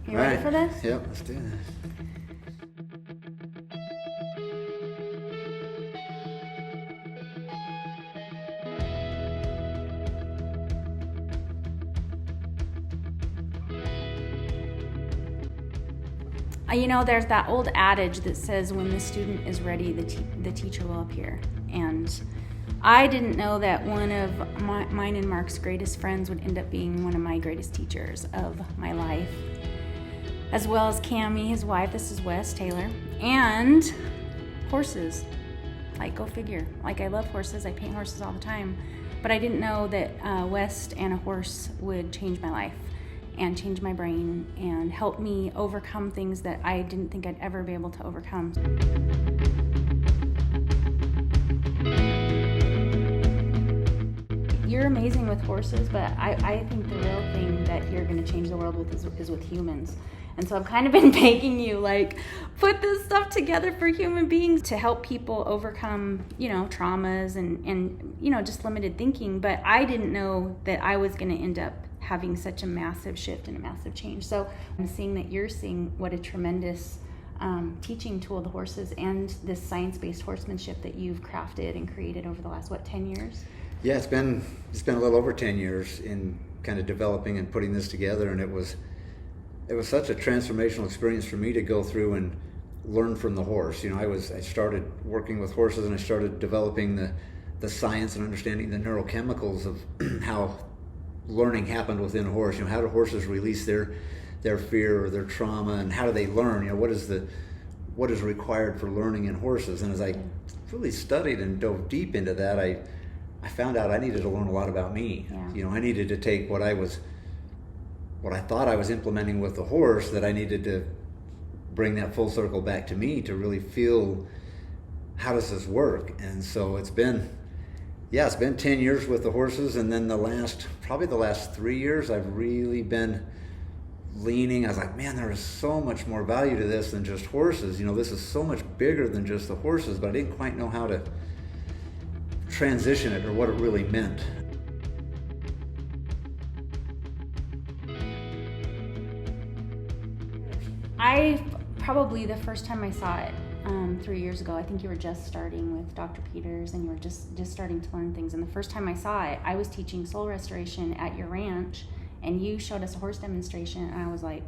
You ready for this? Yep, let's do this. You know, there's that old adage that says when the student is ready, the teacher will appear. And I didn't know that one of mine and Mark's greatest friends would end up being one of my greatest teachers of my life, as well as Cammie, his wife. This is Wes Taylor. And horses. Like, go figure. Like, I love horses. I paint horses all the time. But I didn't know that Wes and a horse would change my life and change my brain and help me overcome things that I didn't think I'd ever be able to overcome. You're amazing with horses, but I think the real thing that you're going to change the world with is with humans. And so I've kind of been begging you, like, put this stuff together for human beings to help people overcome, traumas and just limited thinking. But I didn't know that I was going to end up having such a massive shift and a massive change. So I'm seeing that you're seeing what a tremendous teaching tool the horses and this science-based horsemanship that you've crafted and created over the last, 10 years? Yeah, it's been a little over 10 years in kind of developing and putting this together, and it was such a transformational experience for me to go through and learn from the horse. I started working with horses, and I started developing the science and understanding the neurochemicals of how learning happened within a horse. How do horses release their fear or their trauma, and how do they learn? What is required for learning in horses? And as I really studied and dove deep into that, I found out I needed to learn a lot about me. Yeah. I needed to take what I thought I was implementing with the horse, that I needed to bring that full circle back to me to really feel, how does this work? And so it's been 10 years with the horses, and then probably the last 3 years, I've really been leaning. I was like, man, there is so much more value to this than just horses. This is so much bigger than just the horses, but I didn't quite know how to transition it or what it really meant. Probably the first time I saw it 3 years ago, I think you were just starting with Dr. Peters, and you were just starting to learn things. And the first time I saw it, I was teaching soul restoration at your ranch, and you showed us a horse demonstration, and I was like,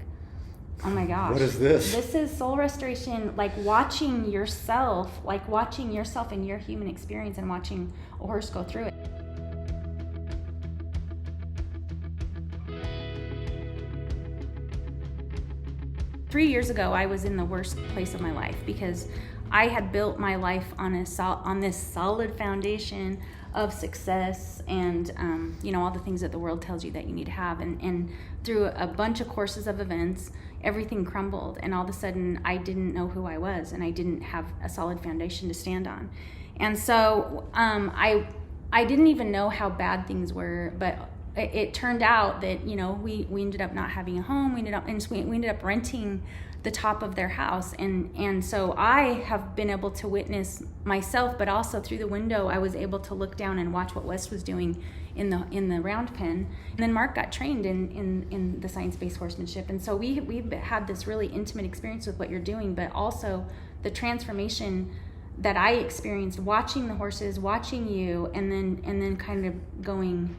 oh my gosh. What is this? This is soul restoration, like watching yourself and your human experience and watching a horse go through it. Three years ago, I was in the worst place of my life because I had built my life on this solid foundation of success and all the things that the world tells you that you need to have. And through a bunch of courses of events, everything crumbled, and all of a sudden I didn't know who I was, and I didn't have a solid foundation to stand on. And so I didn't even know how bad things were, but it turned out that we ended up not having a home. We ended up renting the top of their house, and so I have been able to witness myself, but also through the window I was able to look down and watch what Wes was doing in the round pen. And then Mark got trained in the science-based horsemanship, and so we've had this really intimate experience with what you're doing, but also the transformation that I experienced watching the horses, watching you, and then kind of going,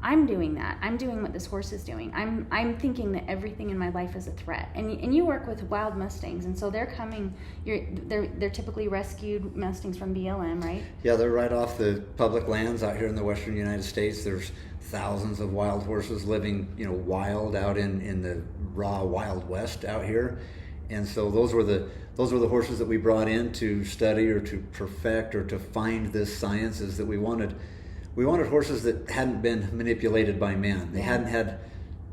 I'm doing that. I'm doing what this horse is doing. I'm thinking that everything in my life is a threat. And you work with wild Mustangs, and so they're coming. They're typically rescued Mustangs from BLM, right? Yeah, they're right off the public lands out here in the western United States. There's thousands of wild horses living, wild out in the raw Wild West out here. And so those were the horses that we brought in to study or to perfect or to find this science. Is that we wanted horses that hadn't been manipulated by man. They hadn't had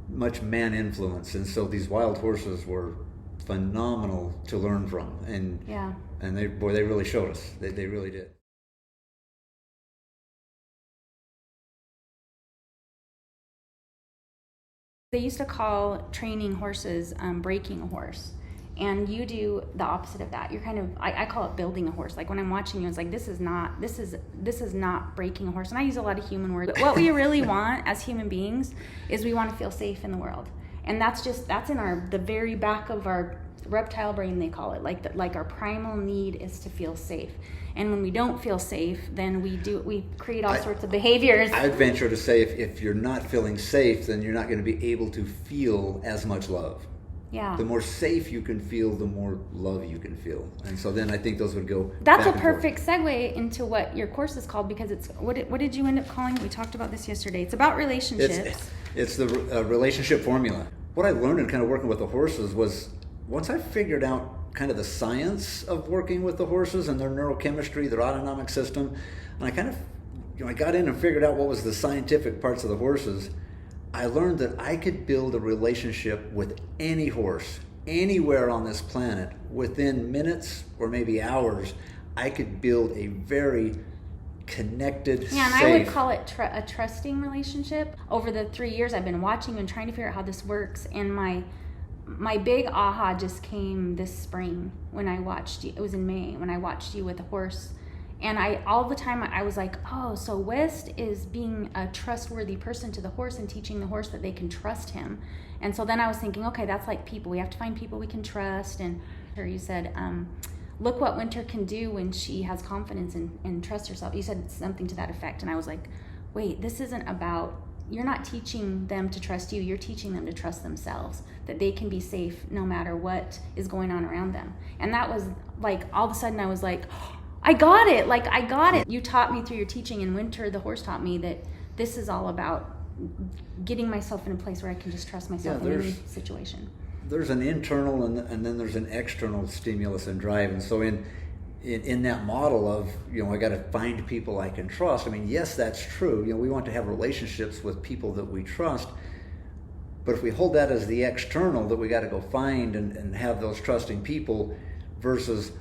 much man influence, and so these wild horses were phenomenal to learn from. And they really showed us. They really did. They used to call training horses breaking a horse. And you do the opposite of that. You're kind of, I call it building a horse. Like when I'm watching you, it's like, this is not breaking a horse. And I use a lot of human words. But what we really want as human beings is we want to feel safe in the world. And that's in the very back of our reptile brain, they call it, like our primal need is to feel safe. And when we don't feel safe, then we create all sorts of behaviors. I'd venture to say if you're not feeling safe, then you're not going to be able to feel as much love. Yeah. The more safe you can feel, the more love you can feel. And so then I think those would go That's back a perfect segue into what your course is called, because it's what did you end up calling it? We talked about this yesterday. It's about relationships. It's the relationship formula. What I learned in kind of working with the horses was, once I figured out kind of the science of working with the horses and their neurochemistry, their autonomic system, and I kind of, I got in and figured out what was the scientific parts of the horses, I learned that I could build a relationship with any horse, anywhere on this planet, within minutes or maybe hours. I could build a very connected, yeah, and safe... I would call it a trusting relationship. Over the 3 years I've been watching and trying to figure out how this works, and my big aha just came this spring when I watched you. It was in May when I watched you with a horse. And all the time I was like, oh, so West is being a trustworthy person to the horse and teaching the horse that they can trust him. And so then I was thinking, okay, that's like people. We have to find people we can trust. And you said, look what Winter can do when she has confidence and trusts herself. You said something to that effect. And I was like, wait, this isn't about, you're not teaching them to trust you. You're teaching them to trust themselves, that they can be safe no matter what is going on around them. And that was like, all of a sudden I was like, I got it. Like, I got it. You taught me through your teaching, and Winter, the horse, taught me that this is all about getting myself in a place where I can just trust myself in any situation. There's an internal and then there's an external stimulus and drive. And so in that model of, I got to find people I can trust. I mean, yes, that's true. We want to have relationships with people that we trust. But if we hold that as the external, that we got to go find and have those trusting people, versus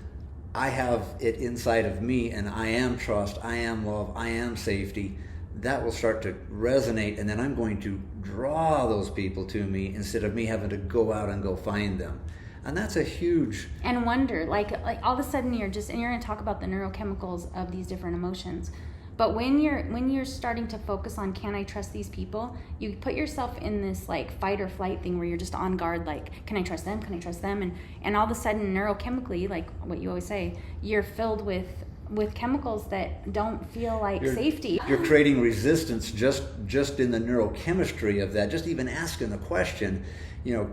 I have it inside of me and I am trust, I am love, I am safety, that will start to resonate, and then I'm going to draw those people to me instead of me having to go out and go find them. And that's a huge... And wonder, like all of a sudden you're going to talk about the neurochemicals of these different emotions. But when you're starting to focus on, can I trust these people? You put yourself in this like fight or flight thing where you're just on guard, like, can I trust them? Can I trust them? And all of a sudden, neurochemically, like what you always say, you're filled with chemicals that don't feel like safety. You're creating resistance just in the neurochemistry of that. Just even asking the question,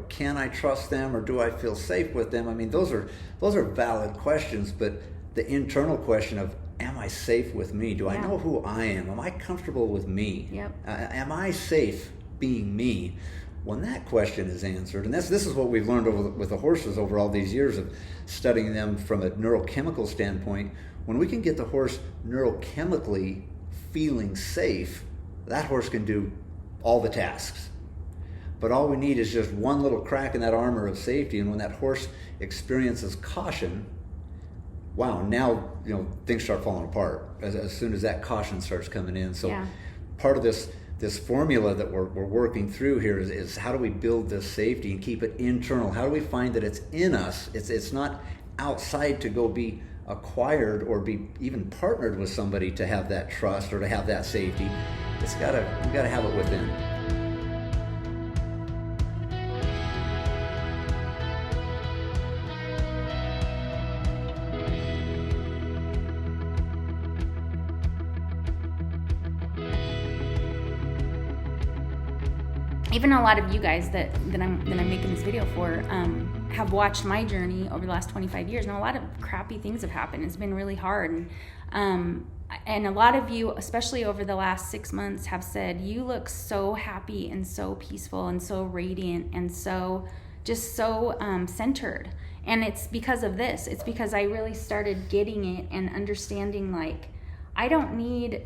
can I trust them, or do I feel safe with them? I mean, those are valid questions, but the internal question of, am I safe with me? Do I know who I am? Am I comfortable with me? Yep. Am I safe being me? When that question is answered, and this is what we've learned with the horses over all these years of studying them from a neurochemical standpoint, when we can get the horse neurochemically feeling safe, that horse can do all the tasks. But all we need is just one little crack in that armor of safety, and when that horse experiences caution, wow, now things start falling apart as soon as that caution starts coming in. So part of this formula that we're working through here is how do we build this safety and keep it internal? How do we find that it's in us? It's not outside to go be acquired or be even partnered with somebody to have that trust or to have that safety. We gotta have it within. Even a lot of you guys that I'm making this video for have watched my journey over the last 25 years, and a lot of crappy things have happened. It's been really hard, and a lot of you, especially over the last 6 months, have said, you look so happy and so peaceful and so radiant and so centered. And it's because of this. It's because I really started getting it and understanding, like, I don't need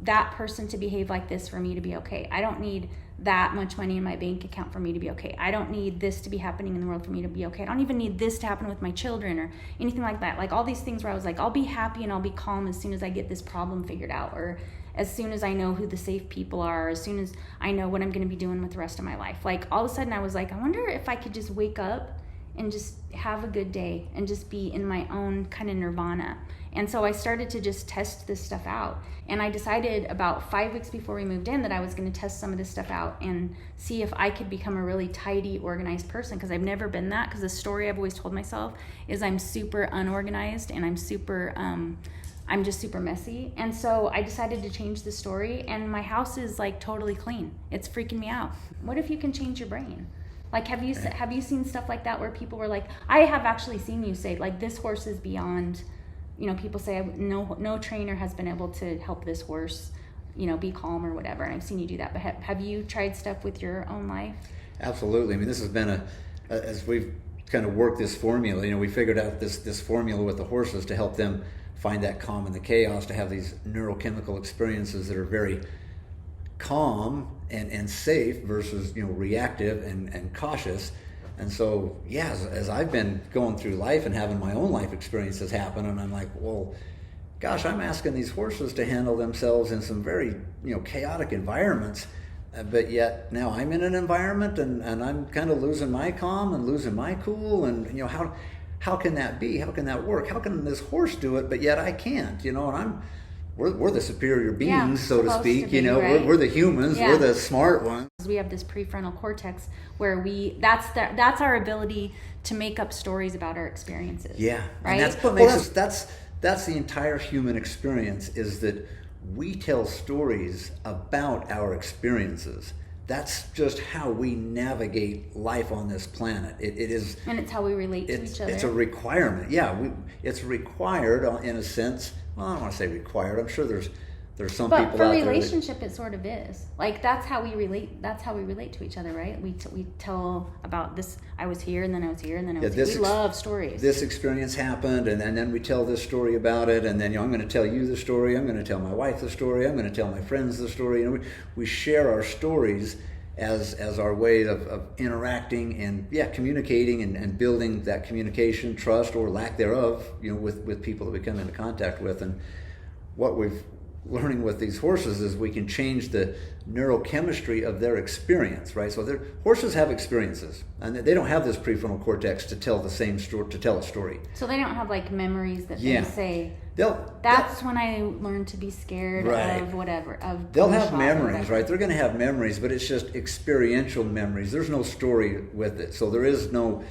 that person to behave like this for me to be okay. I don't need that much money in my bank account for me to be okay. I don't need this to be happening in the world for me to be okay. I don't even need this to happen with my children or anything like that. Like all these things where I was like, I'll be happy and I'll be calm as soon as I get this problem figured out, or as soon as I know who the safe people are, or as soon as I know what I'm going to be doing with the rest of my life. Like all of a sudden I was like, I wonder if I could just wake up and just have a good day and just be in my own kind of nirvana. And so I started to just test this stuff out. And I decided about 5 weeks before we moved in that I was going to test some of this stuff out and see if I could become a really tidy, organized person, because I've never been that. Because the story I've always told myself is I'm super unorganized and I'm just super messy. And so I decided to change the story, and my house is like totally clean. It's freaking me out. What if you can change your brain? Like, have you seen stuff like that where people were like, I have actually seen you say, like, this horse is beyond, people say no trainer has been able to help this horse, be calm or whatever. And I've seen you do that. But have you tried stuff with your own life? Absolutely. I mean, this has been as we've kind of worked this formula, we figured out this formula with the horses to help them find that calm in the chaos, to have these neurochemical experiences that are very calm and safe versus reactive and cautious. And so as I've been going through life and having my own life experiences happen, and I'm like, well, gosh, I'm asking these horses to handle themselves in some very chaotic environments, but yet now I'm in an environment and I'm kind of losing my calm and losing my cool, and how can that be? How can that work? How can this horse do it, but yet I can't? And we're the superior beings, so to speak. Right? We're the humans. Yeah. We're the smart ones. We have this prefrontal cortex where that's our ability to make up stories about our experiences. Yeah, right. And that's what makes us. That's the entire human experience, is that we tell stories about our experiences. That's just how we navigate life on this planet. It is, and it's how we relate to each other. It's a requirement. Yeah, it's required in a sense. Well, I don't want to say required. I'm sure there's some people out there. But for relationship, it sort of is. Like, that's how we relate. That's how we relate to each other, right? We tell about this. I was here, and then I was here, and then I was here. We love stories. This experience happened, and then we tell this story about it, and then I'm going to tell you the story. I'm going to tell my wife the story. I'm going to tell my friends the story. We share our stories as our way of interacting and communicating and building that communication, trust, or lack thereof, with people that we come into contact with. And what we've learning with these horses is we can change the neurochemistry of their experience, right? So horses have experiences, and they don't have this prefrontal cortex to tell the same story, to tell a story. So they don't have like memories that they say. That's when I learned to be scared of whatever. They'll have memories, right? They're going to have memories, but it's just experiential memories. There's no story with it, so there is no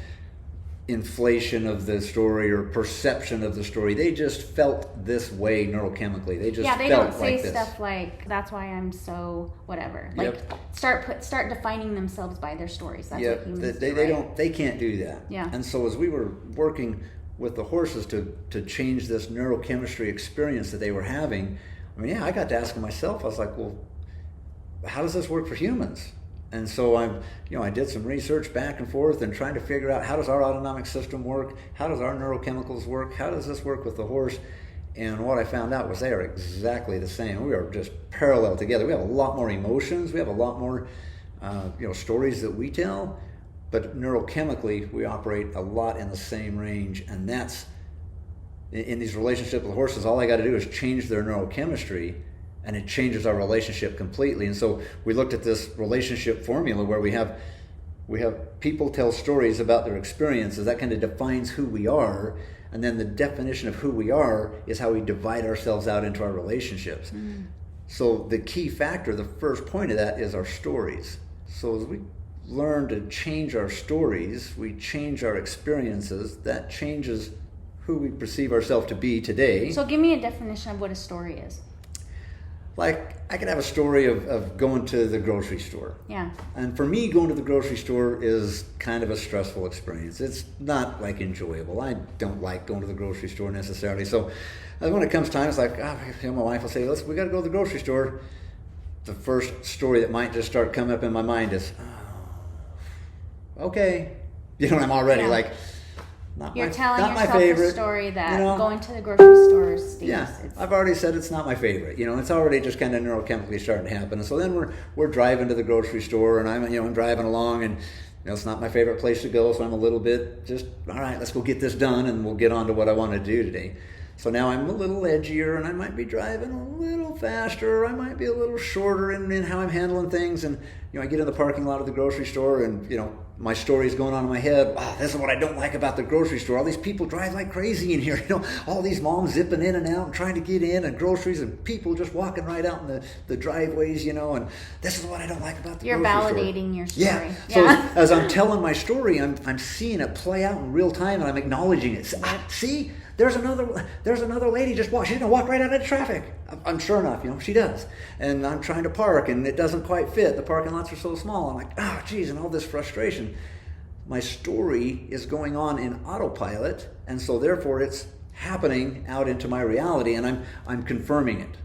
inflation of the story or perception of the story. They just felt this way neurochemically. They just they felt don't say like this. Stuff like, that's why I'm so whatever. Like, start defining themselves by their stories. That's what humans do. They can't do that. Yeah. And so as we were working with the horses to change this neurochemistry experience that they were having, I got to asking myself, I was like, well, how does this work for humans? And so I did some research back and forth and trying to figure out, how does our autonomic system work? How does our neurochemicals work? How does this work with the horse? And what I found out was they are exactly the same. We are just parallel together. We have a lot more emotions. We have a lot more, stories that we tell. But neurochemically, we operate a lot in the same range. And that's, in these relationships with the horses, all I got to do is change their neurochemistry, and it changes our relationship completely. And so we looked at this relationship formula where we have people tell stories about their experiences. That kind of defines who we are. And then the definition of who we are is how we divide ourselves out into our relationships. Mm. So the key factor, the first point of that, is our stories. So as we learn to change our stories, we change our experiences. That changes who we perceive ourselves to be today. So give me a definition of what a story is. Like, I could have a story of going to the grocery store. Yeah. And for me, going to the grocery store is kind of a stressful experience. It's not, like, enjoyable. I don't like going to the grocery store necessarily. So when it comes time, it's like, my wife will say, we got to go to the grocery store. The first story that might just start coming up in my mind is, okay. I'm already like... You're telling yourself a story that going to the grocery store is I've already said it's not my favorite. It's already just kind of neurochemically starting to happen. And so then we're driving to the grocery store, and I'm driving along, and it's not my favorite place to go. So I'm a little bit just, all right, let's go get this done, and we'll get on to what I want to do today. So now I'm a little edgier, and I might be driving a little faster, or I might be a little shorter in how I'm handling things. And I get in the parking lot of the grocery store, and my story's going on in my head. Wow, this is what I don't like about the grocery store. All these people drive like crazy in here. All these moms zipping in and out and trying to get in, and groceries, and people just walking right out in the driveways. And this is what I don't like about the You're grocery store. validating your story. Yeah. So as I'm telling my story, I'm seeing it play out in real time, and I'm acknowledging it. See. There's another lady just walk. She's gonna walk right out of traffic. I'm sure enough, she does. And I'm trying to park, and it doesn't quite fit. The parking lots are so small. I'm like, oh, geez, and all this frustration. My story is going on in autopilot, and so therefore it's happening out into my reality, and I'm confirming it.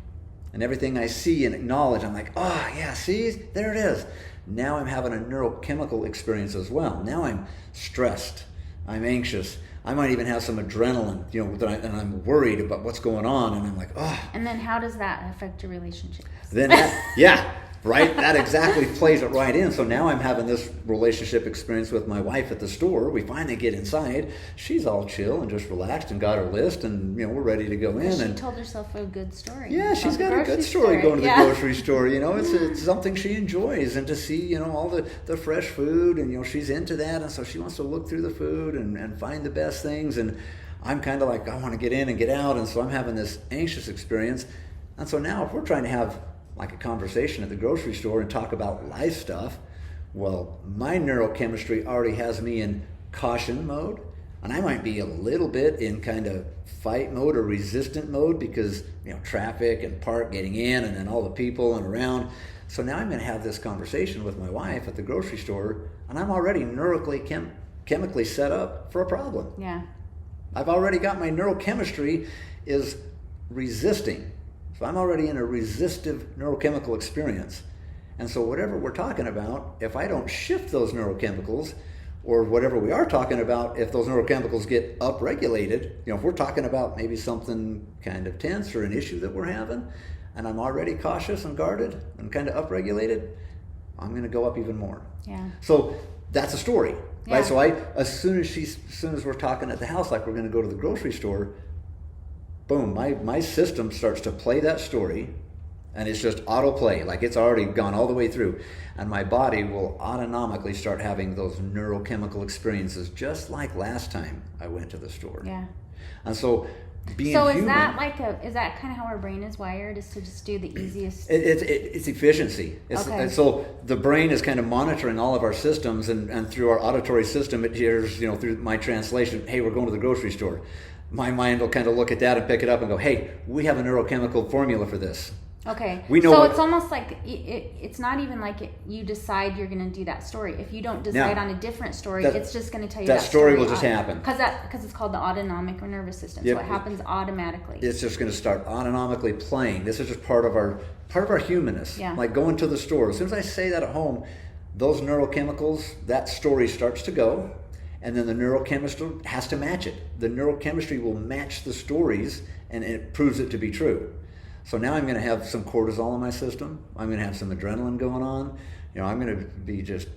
And everything I see and acknowledge, I'm like, oh yeah, see, there it is. Now I'm having a neurochemical experience as well. Now I'm stressed. I'm anxious. I might even have some adrenaline, and I'm worried about what's going on, and I'm like, oh. And then how does that affect your relationships? Right? That exactly plays it right in. So now I'm having this relationship experience with my wife at the store. We finally get inside. She's all chill and just relaxed and got her list, and we're ready to go in. She told herself a good story. Yeah, she's got a good story going to the grocery store. It's something she enjoys, and to see all the fresh food, and she's into that, and so she wants to look through the food and find the best things. And I'm kind of like, I want to get in and get out, and so I'm having this anxious experience. And so now if we're trying to have like a conversation at the grocery store and talk about life stuff, well, my neurochemistry already has me in caution mode, and I might be a little bit in kind of fight mode or resistant mode because traffic and park getting in, and then all the people and around. So now I'm going to have this conversation with my wife at the grocery store, and I'm already chemically set up for a problem. Yeah, I've already got my neurochemistry is resisting. So I'm already in a resistive neurochemical experience. And so whatever we're talking about, if I don't shift those neurochemicals, or whatever we are talking about, if those neurochemicals get upregulated, if we're talking about maybe something kind of tense or an issue that we're having, and I'm already cautious and guarded and kind of upregulated, I'm going to go up even more. Yeah. So that's a story, yeah. Right? So as soon as we're talking at the house, like we're going to go to the grocery store, boom, my system starts to play that story, and it's just autoplay, like it's already gone all the way through, and my body will autonomically start having those neurochemical experiences, just like last time I went to the store. Yeah. And so being human, is that kind of how our brain is wired, is to just do the easiest? It's efficiency. Okay. So the brain is kind of monitoring all of our systems, and through our auditory system, it hears, through my translation, hey, we're going to the grocery store. My mind will kind of look at that and pick it up and go, hey, we have a neurochemical formula for this. Okay. We know. So it's almost like it's not even like you decide you're going to do that story. If you don't decide on a different story, it's just going to tell you that story will just happen. Because it's called the autonomic nervous system. Yep. So it happens automatically. It's just going to start autonomically playing. This is just part of our humanness. Yeah. Like going to the store. As soon as I say that at home, those neurochemicals, that story starts to go. And then the neurochemistry has to match it. The neurochemistry will match the stories, and it proves it to be true. So now I'm going to have some cortisol in my system. I'm going to have some adrenaline going on. I'm going to be just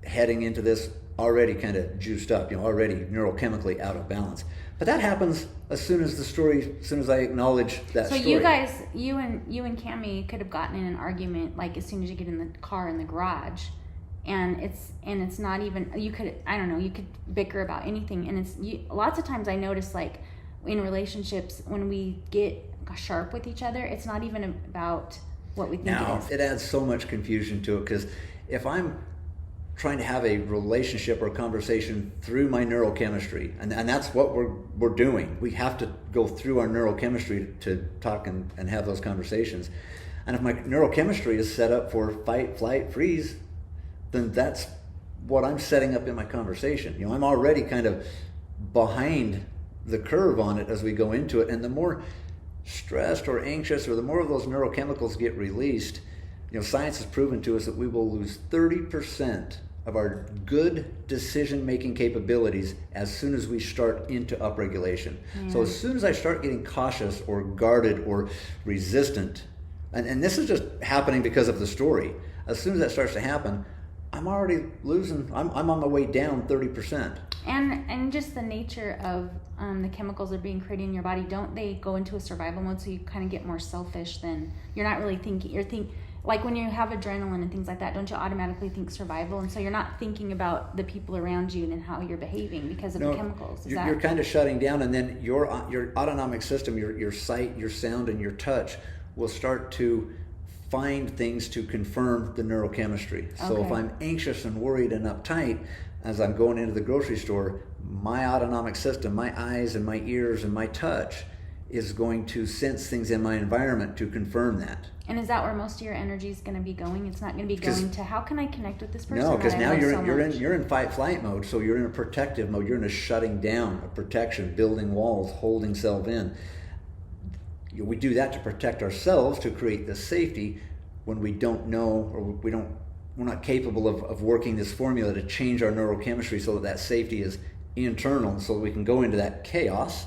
heading into this already kind of juiced up, already neurochemically out of balance. But that happens as soon as I acknowledge that story. So you guys, you and Cammie could have gotten in an argument like as soon as you get in the car in the garage. And it's not even, you could bicker about anything. And lots of times I notice, like in relationships, when we get sharp with each other, it's not even about what we think it is. It adds so much confusion to it, because if I'm trying to have a relationship or a conversation through my neurochemistry, and that's what we're doing. We have to go through our neurochemistry to talk and have those conversations. And if my neurochemistry is set up for fight, flight, freeze, then that's what I'm setting up in my conversation. I'm already kind of behind the curve on it as we go into it. And the more stressed or anxious, or the more of those neurochemicals get released, science has proven to us that we will lose 30% of our good decision-making capabilities as soon as we start into upregulation. Yeah. So as soon as I start getting cautious or guarded or resistant, and this is just happening because of the story, as soon as that starts to happen, I'm already losing, I'm on my way down 30%. And just the nature of the chemicals that are being created in your body, don't they go into a survival mode, so you kind of get more selfish than, you're not really thinking, like when you have adrenaline and things like that, don't you automatically think survival? And so you're not thinking about the people around you and how you're behaving because of the chemicals. You're kind of shutting down, and then your autonomic system, your sight, your sound, and your touch will start to find things to confirm the neurochemistry. So if I'm anxious and worried and uptight as I'm going into the grocery store, my autonomic system, my eyes and my ears and my touch is going to sense things in my environment to confirm that. And is that where most of your energy is going to be going? It's not going to be going to, how can I connect with this person? No, because now you're in fight flight mode, so you're in a protective mode. You're in a shutting down, a protection, building walls, holding self in. We do that to protect ourselves, to create this safety when we don't know, or we're not capable of working this formula to change our neurochemistry so that safety is internal, so that we can go into that chaos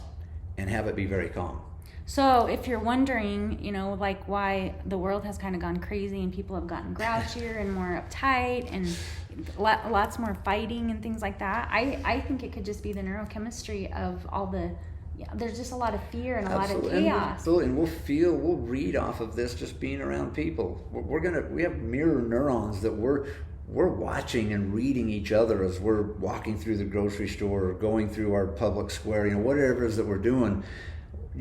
and have it be very calm. So if you're wondering, like why the world has kind of gone crazy and people have gotten grouchier and more uptight and lots more fighting and things like that, I think it could just be the neurochemistry of all the, there's just a lot of fear and a lot of chaos. And we'll read off of this just being around people. We have mirror neurons that we're watching and reading each other as we're walking through the grocery store or going through our public square, whatever it is that we're doing.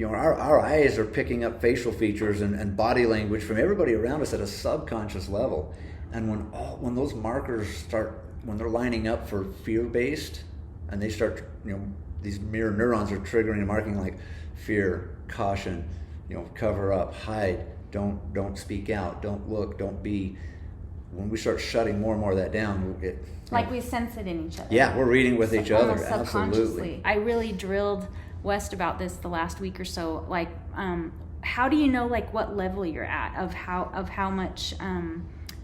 Our eyes are picking up facial features and body language from everybody around us at a subconscious level. And when those markers when they're lining up for fear-based, and they start, these mirror neurons are triggering and marking like fear, caution, cover up, hide, don't speak out, don't look, don't be. When we start shutting more and more of that down, we sense it in each other. Yeah, we're reading with each other. Absolutely. I really drilled West about this the last week or so. How do you know what level you're at of how much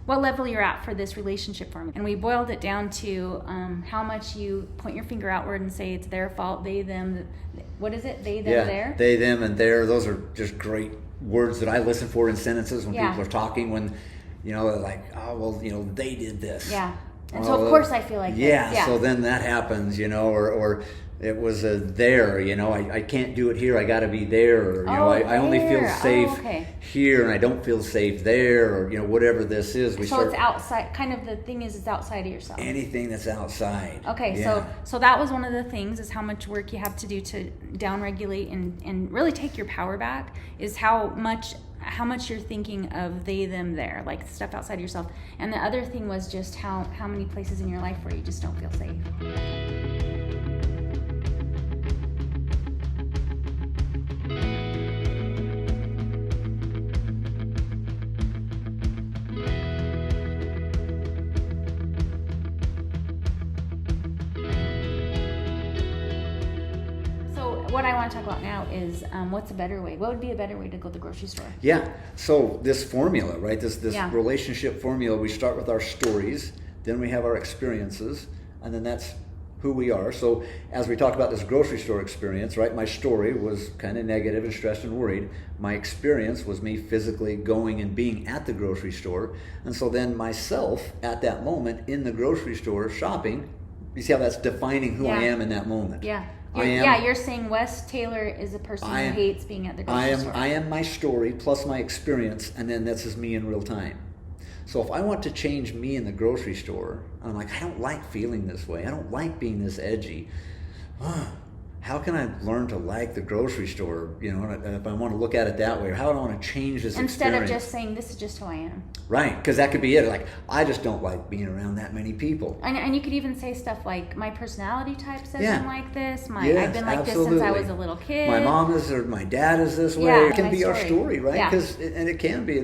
what level you're at for this relationship formula? And we boiled it down to how much you point your finger outward and say it's their fault, they, them. What is it? They, them, their? They, them, and their. Those are just great words that I listen for in sentences when people are talking. When they're like, oh well, they did this. Yeah. And so of course I feel like this. Yeah. So then that happens, or it was a there, I can't do it here, I got to be there, or I only feel safe here and I don't feel safe there, or whatever this is. It's outside, kind of the thing is it's outside of yourself. Anything that's outside. Okay, so that was one of the things, is how much work you have to do to downregulate and really take your power back, is how much you're thinking of they, them, their, like stuff outside of yourself. And the other thing was just how many places in your life where you just don't feel safe. What I want to talk about now is what's a better way? What would be a better way to go to the grocery store? Yeah. So this formula, right? This relationship formula. We start with our stories, then we have our experiences, and then that's who we are. So as we talked about this grocery store experience, right? My story was kind of negative and stressed and worried. My experience was me physically going and being at the grocery store, and so then myself at that moment in the grocery store shopping. You see how that's defining who I am in that moment. Yeah. You're saying Wes Taylor is a person who hates being at the grocery store. I am my story plus my experience, and then this is me in real time. So if I want to change me in the grocery store, I'm like, I don't like feeling this way. I don't like being this edgy. How can I learn to like the grocery store? If I want to look at it that way, or how do I want to change this instead experience? of just saying this is just who I am. Right, because that could be it. Like, I just don't like being around that many people. And you could even say stuff like, my personality type says I'm like this. I've been like absolutely. this since I was a little kid. My mom is, or my dad is this way. Yeah, it can be our story, right? Yeah. And it can be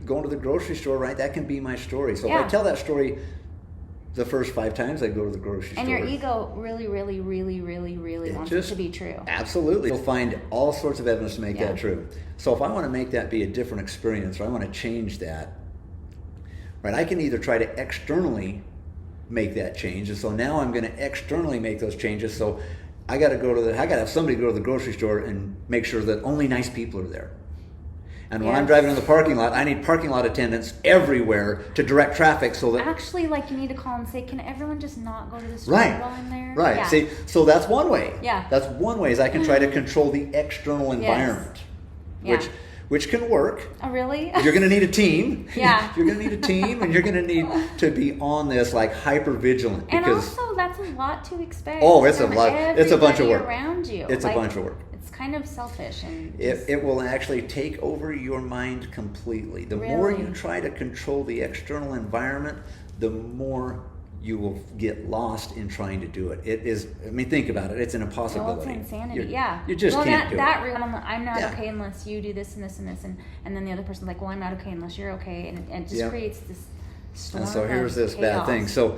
going to the grocery store, right? That can be my story. So if I tell that story the first 5 times I go to the grocery store. And your ego really, really, really, really, really wants it to be true. Absolutely. You'll find all sorts of evidence to make that true. So if I want to make that be a different experience, or I want to change that, right, I can either try to externally make that change. And so now I'm going to externally make those changes. So I got to have somebody go to the grocery store and make sure that only nice people are there. And when I'm driving in the parking lot, I need parking lot attendants everywhere to direct traffic so that... Actually, like, you need to call and say, can everyone just not go to the store Right. while I'm there? Right. Yeah. See, so that's one way. Yeah. That's one way is I can try to control the external environment, Yeah. which can work. Oh, really? You're going to need a team. Yeah. You're going to need a team, and you're going to need to be on this like hyper vigilant. And Because also, that's a lot to expect. Oh, it's a from lot. It's a bunch of everybody work. around you. It's Like, a bunch of work. It's kind of selfish and It will actually take over your mind completely. The more Really? you try to control the external environment, the more you will get lost in trying to do it. It is, I mean, think about it. It's an impossibility. Well, it's insanity. You're- Yeah. You just well, can't do that it. I'm not Yeah. okay unless you do this and this and this, and then the other person's like, well, I'm not okay unless you're okay, and it just Yep. creates this storm. And so here's of this bad chaos. thing. So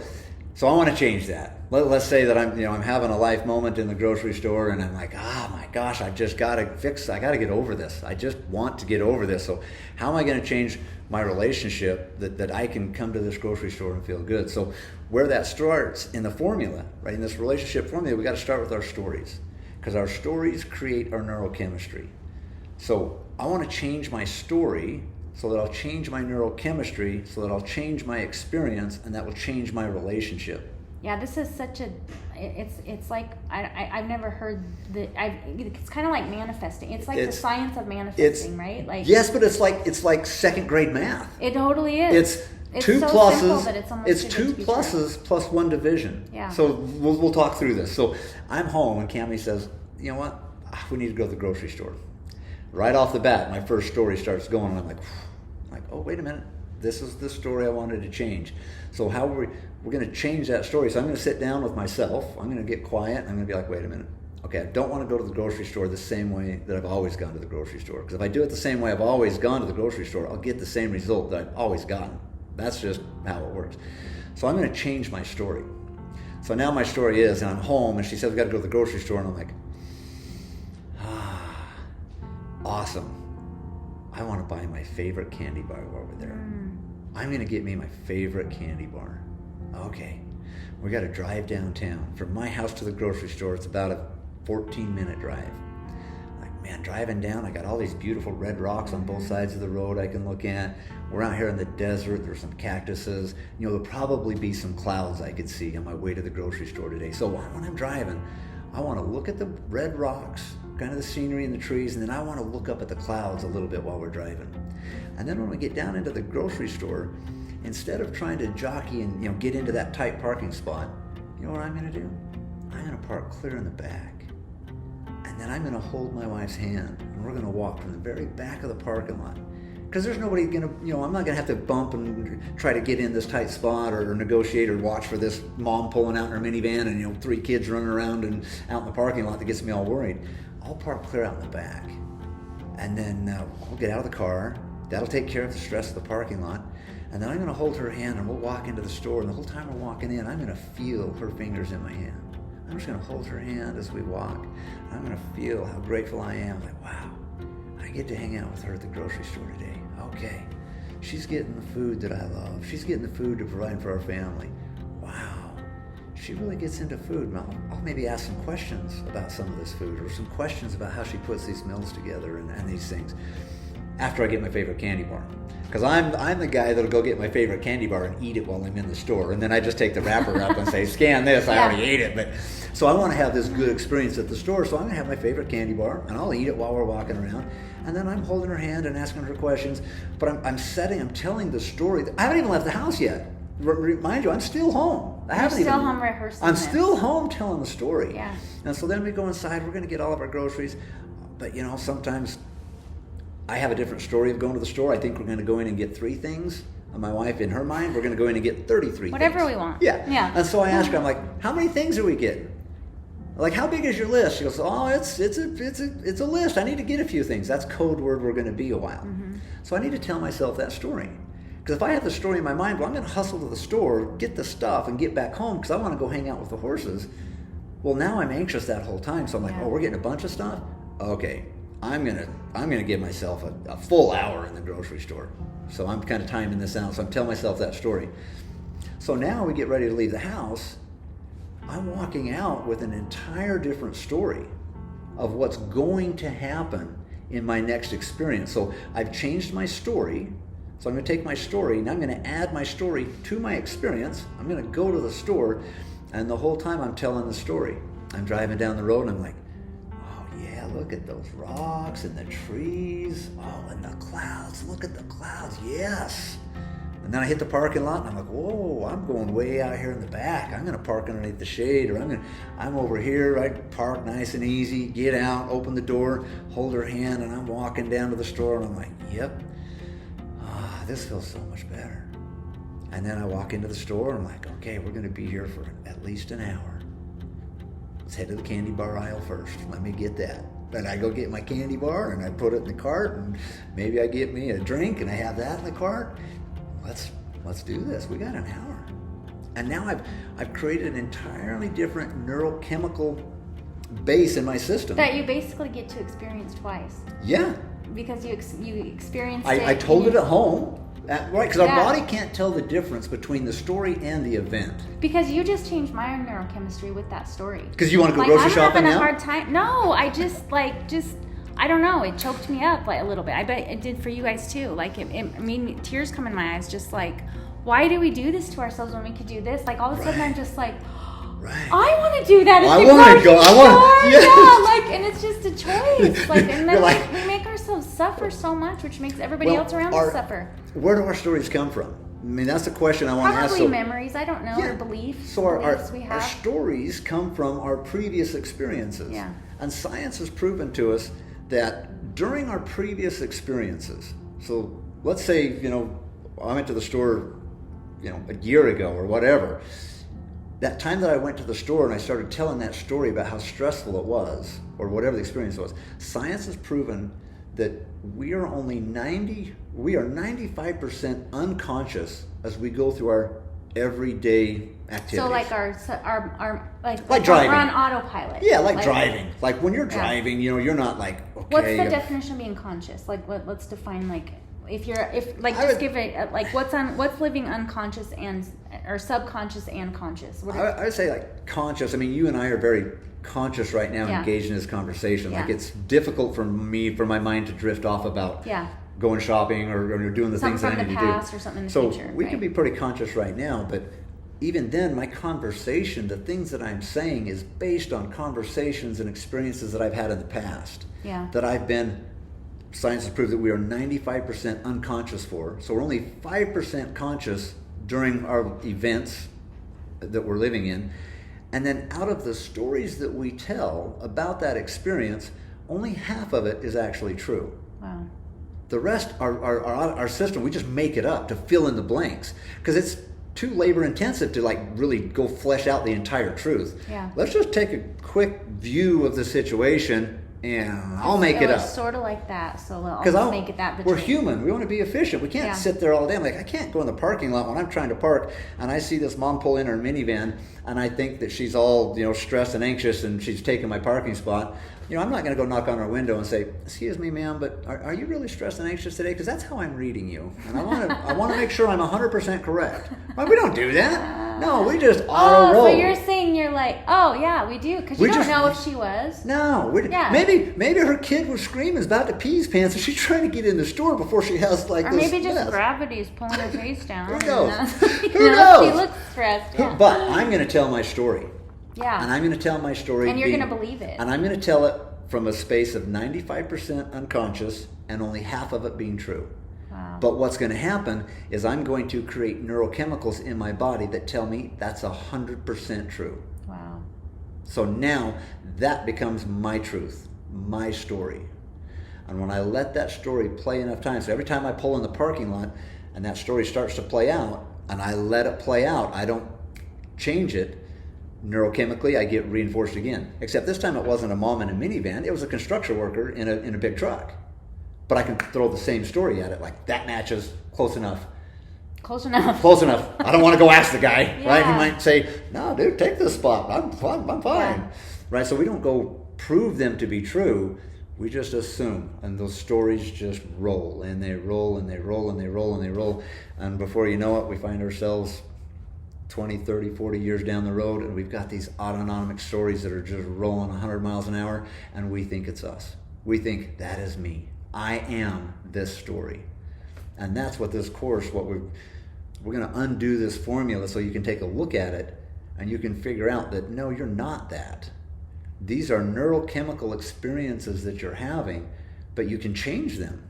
I want to change that. Let's say that I'm having a life moment in the grocery store, and I'm like, oh my gosh, I've just got to I got to get over this. I just want to get over this. So how am I going to change my relationship that I can come to this grocery store and feel good? So where that starts in the formula, right, in this relationship formula, we got to start with our stories, because our stories create our neurochemistry. So I want to change my story so that I'll change my neurochemistry, so that I'll change my experience, and that will change my relationship. Yeah, this is such a. It's like I've never heard that. It's kind of like manifesting. It's like the science of manifesting, right? Like yes, but it's like second grade math. It totally is. It's two so pluses. simple that it's almost It's too two good to be true. pluses plus one division. Yeah. So we'll talk through this. So I'm home, and Cammie says, you know what? We need to go to the grocery store. Right off the bat, my first story starts going, and I'm like, oh, wait a minute. This is the story I wanted to change. So how we're going to change that story. So I'm going to sit down with myself. I'm going to get quiet. And I'm going to be like, wait a minute. Okay, I don't want to go to the grocery store the same way that I've always gone to the grocery store. Because if I do it the same way I've always gone to the grocery store, I'll get the same result that I've always gotten. That's just how it works. So I'm going to change my story. So now my story is, and I'm home, and she says, we got to go to the grocery store. And I'm like, awesome. I want to buy my favorite candy bar while we're there. I'm going to get me my favorite candy bar. Okay. We got to drive downtown. From my house to the grocery store, it's about a 14-minute drive. Like, man, driving down, I got all these beautiful red rocks on both sides of the road I can look at. We're out here in the desert. There's some cactuses. There'll probably be some clouds I could see on my way to the grocery store today. So when I'm driving, I want to look at the red rocks, kind of the scenery and the trees, and then I want to look up at the clouds a little bit while we're driving. And then when we get down into the grocery store, instead of trying to jockey and get into that tight parking spot, you know what I'm going to do? I'm going to park clear in the back. And then I'm going to hold my wife's hand, and we're going to walk from the very back of the parking lot. Because there's nobody going to, I'm not going to have to bump and try to get in this tight spot or negotiate or watch for this mom pulling out in her minivan and, 3 kids running around and out in the parking lot that gets me all worried. I'll park clear out in the back. And then we'll get out of the car. That'll take care of the stress of the parking lot. And then I'm going to hold her hand, and we'll walk into the store. And the whole time we're walking in, I'm going to feel her fingers in my hand. I'm just going to hold her hand as we walk. I'm going to feel how grateful I am. Like, wow, I get to hang out with her at the grocery store today. Okay, she's getting the food that I love. She's getting the food to provide for our family. Wow, she really gets into food. I'll maybe ask some questions about some of this food, or some questions about how she puts these meals together and these things, after I get my favorite candy bar. Because I'm the guy that'll go get my favorite candy bar and eat it while I'm in the store. And then I just take the wrapper up and say, scan this, I already ate it. So I want to have this good experience at the store. So I'm going to have my favorite candy bar, and I'll eat it while we're walking around. And then I'm holding her hand and asking her questions. But I'm telling the story. I haven't even left the house yet. Remind you, I'm still home. You're still home rehearsing. I'm still home telling the story. Yeah. And so then we go inside. We're going to get all of our groceries. But, sometimes I have a different story of going to the store. I think we're going to go in and get 3 things. And my wife, in her mind, we're going to go in and get 33 Whatever things. we want. Yeah. And so I ask her, I'm like, how many things are we getting? Like, how big is your list? She goes, oh, it's a list. I need to get a few things. That's code word. We're going to be a while. Mm-hmm. So I need to tell myself that story. Because if I have the story in my mind, well, I'm going to hustle to the store, get the stuff, and get back home because I want to go hang out with the horses. Well, now I'm anxious that whole time. So I'm like, oh, we're getting a bunch of stuff? Okay. I'm gonna give myself a full hour in the grocery store. So I'm kind of timing this out. So I'm telling myself that story. So now we get ready to leave the house. I'm walking out with an entire different story of what's going to happen in my next experience. So I've changed my story. So I'm going to take my story and I'm going to add my story to my experience. I'm going to go to the store, and the whole time I'm telling the story. I'm driving down the road and I'm like, oh yeah, look at those rocks and the trees. Oh, and the clouds. Look at the clouds. Yes. And then I hit the parking lot and I'm like, whoa, I'm going way out here in the back. I'm going to park underneath the shade, or I'm over here. I park nice and easy, get out, open the door, hold her hand, and I'm walking down to the store and I'm like, yep. This feels so much better. And then I walk into the store and I'm like, okay, we're going to be here for at least an hour. Let's head to the candy bar aisle first. Let me get that. Then I go get my candy bar and I put it in the cart, and maybe I get me a drink and I have that in the cart. Let's do this. We got an hour. And now I've created an entirely different neurochemical base in my system. That you basically get to experience twice. Yeah. Because you experienced I it. told it at home, right? Because our body can't tell the difference between the story and the event. Because you just changed my neurochemistry with that story. Because you want to go grocery shopping now? I'm having a hard time. No, I just I don't know. It choked me up like a little bit. I bet it did for you guys too. Like it made me, tears come in my eyes. Just like, why do we do this to ourselves when we could do this? Like all of a sudden, I'm just like. Right. I want to do that. I want to go. I want. Yes. Yeah, like, and it's just a choice. Like, and then like, we make ourselves suffer so much, which makes everybody else around us suffer. Where do our stories come from? I mean, that's the question I want to ask. Probably memories. I don't know. Or beliefs. So our stories come from our previous experiences. Yeah. And science has proven to us that during our previous experiences. So let's say I went to the store, a year ago or whatever. That time that I went to the store and I started telling that story about how stressful it was, or whatever the experience was, science has proven that we are 95% unconscious as we go through our everyday activities. So like our driving. We're on autopilot. Yeah, like driving. Like when you're driving, you're not like, okay. What's the definition of being conscious? Like let's define what's living unconscious or subconscious and conscious? I would say like conscious. I mean, you and I are very conscious right now, engaged in this conversation. Yeah. Like it's difficult for my mind to drift off about going shopping or doing the things that I need to do. Something from the past or something in the future. So we can be pretty conscious right now, but even then, my conversation, the things that I'm saying is based on conversations and experiences that I've had in the past. Yeah. That science has proved that we are 95% unconscious for. So we're only 5% conscious during our events that we're living in. And then out of the stories that we tell about that experience, only half of it is actually true. Wow. The rest, our system, we just make it up to fill in the blanks. Because it's too labor intensive to really go flesh out the entire truth. Yeah. Let's just take a quick view of the situation and I'll make it up. It's sort of like that, so I'll just make it that. We're human. We want to be efficient. We can't sit there all day. I can't go in the parking lot when I'm trying to park and I see this mom pull in her minivan and I think that she's all stressed and anxious and she's taking my parking spot. I'm not going to go knock on her window and say, "Excuse me, ma'am, but are you really stressed and anxious today?" Because that's how I'm reading you, and I want to make sure I'm 100% correct. But we don't do that. No, we just auto roll. So you're saying you're like, oh yeah, we do, because you don't know if she was. No, maybe her kid was screaming, is about to pee his pants, and she's trying to get in the store before she has or maybe just gravity's pulling her face down. Who knows? Who knows? She looks stressed. Yeah. But I'm going to tell my story. Yeah. And I'm going to tell my story. And you're going to believe it. And I'm going to tell it from a space of 95% unconscious and only half of it being true. Wow. But what's going to happen is I'm going to create neurochemicals in my body that tell me that's 100% true. Wow. So now that becomes my truth, my story. And when I let that story play enough times, so every time I pull in the parking lot and that story starts to play out, and I let it play out, I don't change it, neurochemically I get reinforced again. Except this time it wasn't a mom in a minivan, it was a construction worker in a big truck. But I can throw the same story at it, like that matches, close enough. Close enough. Close enough. I don't want to go ask the guy, right? He might say, "No, dude, take this spot. I'm fine." Yeah. Right? So we don't go prove them to be true. We just assume, and those stories just roll, and they roll, and they roll, and they roll, and they roll. And before you know it, we find ourselves 20, 30, 40 years down the road, and we've got these autonomic stories that are just rolling 100 miles an hour, and we think it's us. We think, that is me. I am this story. And that's what this course, we're going to undo this formula so you can take a look at it and you can figure out that, no, you're not that. These are neurochemical experiences that you're having, but you can change them.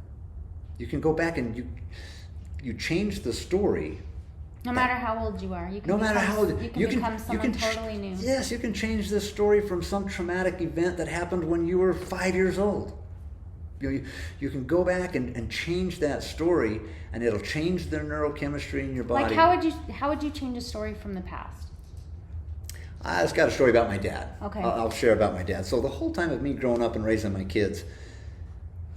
You can go back and you change the story. No matter how old you are, you can become someone totally new. Yes, you can change this story from some traumatic event that happened when you were 5 years old. You can go back and change that story, and it'll change the neurochemistry in your body. Like how would you change a story from the past? I just got a story about my dad. Okay. I'll share about my dad. So the whole time of me growing up and raising my kids,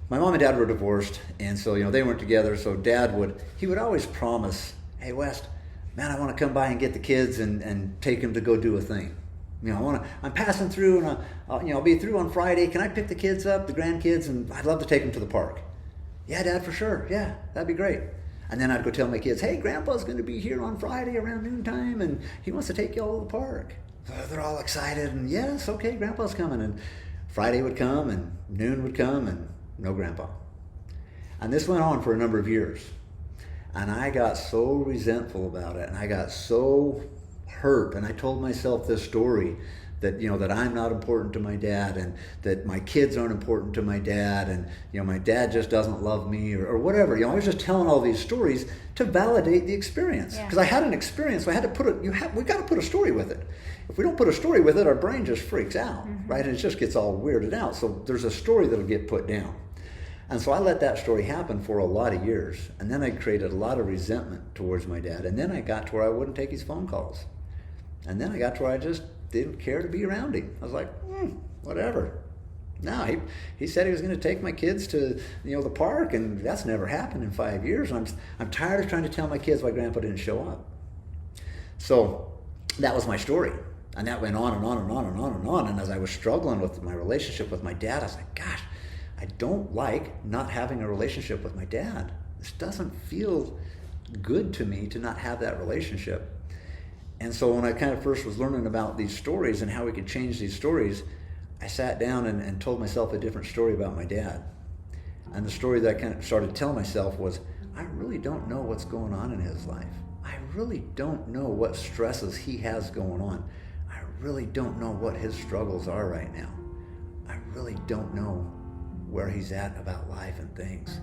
my mom and dad were divorced, and so they weren't together. So dad would always promise, "Hey West, man, I want to come by and get the kids and take them to go do a thing. I'm passing through, and I'll be through on Friday. Can I pick the kids up, the grandkids, and I'd love to take them to the park." "Yeah, Dad, for sure. Yeah, that'd be great." And then I'd go tell my kids, "Hey, Grandpa's going to be here on Friday around noontime, and he wants to take you all to the park." So they're all excited, and yes, okay, Grandpa's coming. And Friday would come, and noon would come, and no Grandpa. And this went on for a number of years. And I got so resentful about it, and I got so hurt, and I told myself this story that that I'm not important to my dad, and that my kids aren't important to my dad, and my dad just doesn't love me, or whatever. I was just telling all these stories to validate the experience, because I had an experience, so I had to we got to put a story with it. If we don't put a story with it, our brain just freaks out, right? And it just gets all weirded out. So there's a story that'll get put down. And so I let that story happen for a lot of years. And then I created a lot of resentment towards my dad. And then I got to where I wouldn't take his phone calls. And then I got to where I just didn't care to be around him. I was like, whatever. No, he said he was going to take my kids to the park, and that's never happened in 5 years. And I'm tired of trying to tell my kids why Grandpa didn't show up. So that was my story. And that went on and on and on and on and on. And as I was struggling with my relationship with my dad, I was like, gosh, I don't like not having a relationship with my dad. This doesn't feel good to me to not have that relationship. And so when I kind of first was learning about these stories and how we could change these stories, I sat down and told myself a different story about my dad. And the story that I kind of started telling myself was, I really don't know what's going on in his life. I really don't know what stresses he has going on. I really don't know what his struggles are right now. I really don't know where he's at about life and things.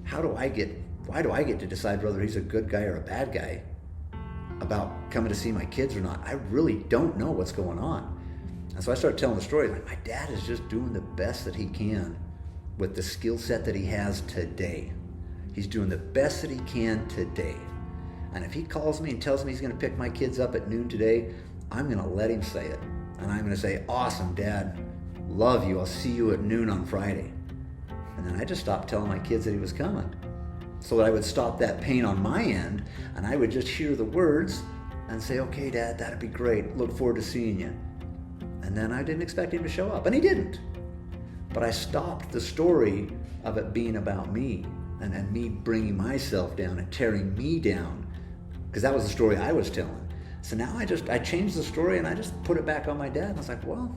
Why do I get to decide whether he's a good guy or a bad guy about coming to see my kids or not? I really don't know what's going on. And so I started telling the story, like, my dad is just doing the best that he can with the skill set that he has today. He's doing the best that he can today. And if he calls me and tells me he's going to pick my kids up at noon today, I'm going to let him say it. And I'm going to say, awesome, Dad. Love you. I'll see you at noon on Friday. And then I just stopped telling my kids that he was coming, so that I would stop that pain on my end, and I would just hear the words and say, okay, Dad, that'd be great. Look forward to seeing you. And then I didn't expect him to show up, and he didn't. But I stopped the story of it being about me and me bringing myself down and tearing me down, because that was the story I was telling. So now I changed the story, and I just put it back on my dad. And I was like, well,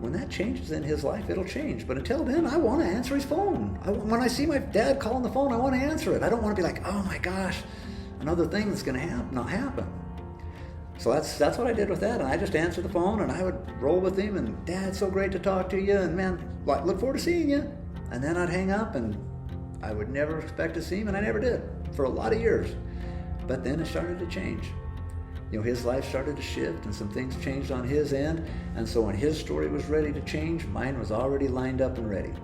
when that changes in his life, it'll change. But until then, I want to answer his phone. When I see my dad calling the phone, I want to answer it. I don't want to be like, oh my gosh, another thing that's going to not happen. So that's what I did with that. And I just answered the phone, and I would roll with him. And Dad, so great to talk to you. And man, look forward to seeing you. And then I'd hang up, and I would never expect to see him, and I never did for a lot of years. But then it started to change. His life started to shift, and some things changed on his end. And so when his story was ready to change, mine was already lined up and ready.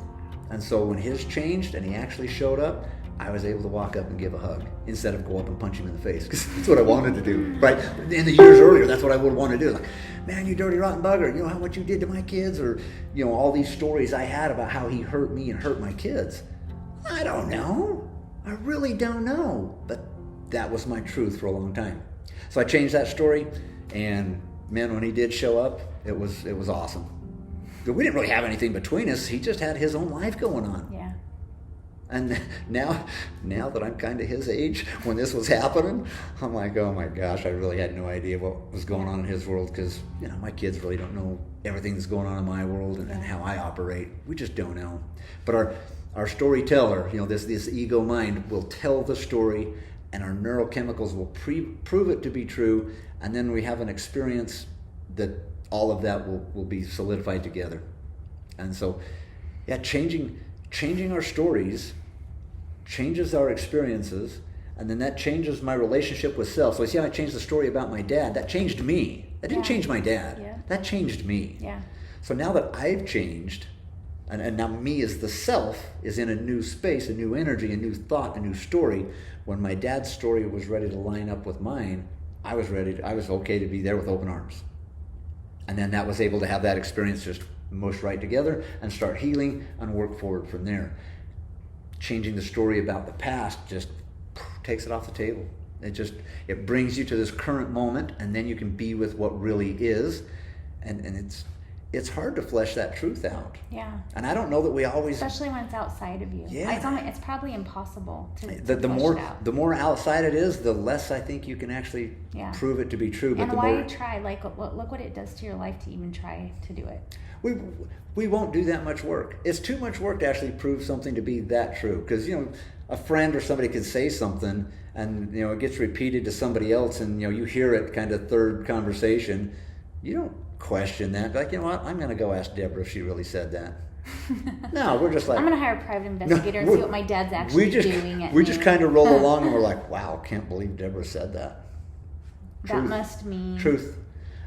And so when his changed and he actually showed up, I was able to walk up and give a hug instead of go up and punch him in the face, because that's what I wanted to do, right? In the years earlier, that's what I would want to do. Like, man, you dirty rotten bugger, what you did to my kids, or, all these stories I had about how he hurt me and hurt my kids. I don't know. I really don't know. But that was my truth for a long time. So I changed that story, and man, when he did show up, it was awesome. But we didn't really have anything between us. He just had his own life going on. Yeah. And now that I'm kind of his age, when this was happening, I'm like, oh my gosh, I really had no idea what was going on in his world, because my kids really don't know everything that's going on in my world and how I operate. We just don't know. But our storyteller, this ego mind will tell the story, and our neurochemicals will prove it to be true, and then we have an experience that all of that will be solidified together. And so, changing our stories changes our experiences, and then that changes my relationship with self. So I changed the story about my dad. That changed me. That didn't change my dad. Yeah. That changed me. Yeah. So now that I've changed, and now me as the self is in a new space, a new energy, a new thought, a new story. When my dad's story was ready to line up with mine, I was okay to be there with open arms. And then that was able to have that experience just mush right together and start healing and work forward from there. Changing the story about the past just takes it off the table. It brings you to this current moment, and then you can be with what really is. And it's hard to flesh that truth out. Yeah. And I don't know that we always... Especially when it's outside of you. Yeah. It's probably impossible to flesh more, it out. The more outside it is, the less I think you can actually prove it to be true. But and the why more, try? Like, look what it does to your life to even try to do it. We won't do that much work. It's too much work to actually prove something to be that true. Because, a friend or somebody could say something, and, it gets repeated to somebody else, and, you hear it kind of third conversation. You don't question that. Like, what? I'm going to go ask Deborah if she really said that. No, we're just like... I'm going to hire a private investigator and see what my dad's actually doing at We noon. just kind of roll along, and we're like, wow, can't believe Deborah said that. That must mean... Truth.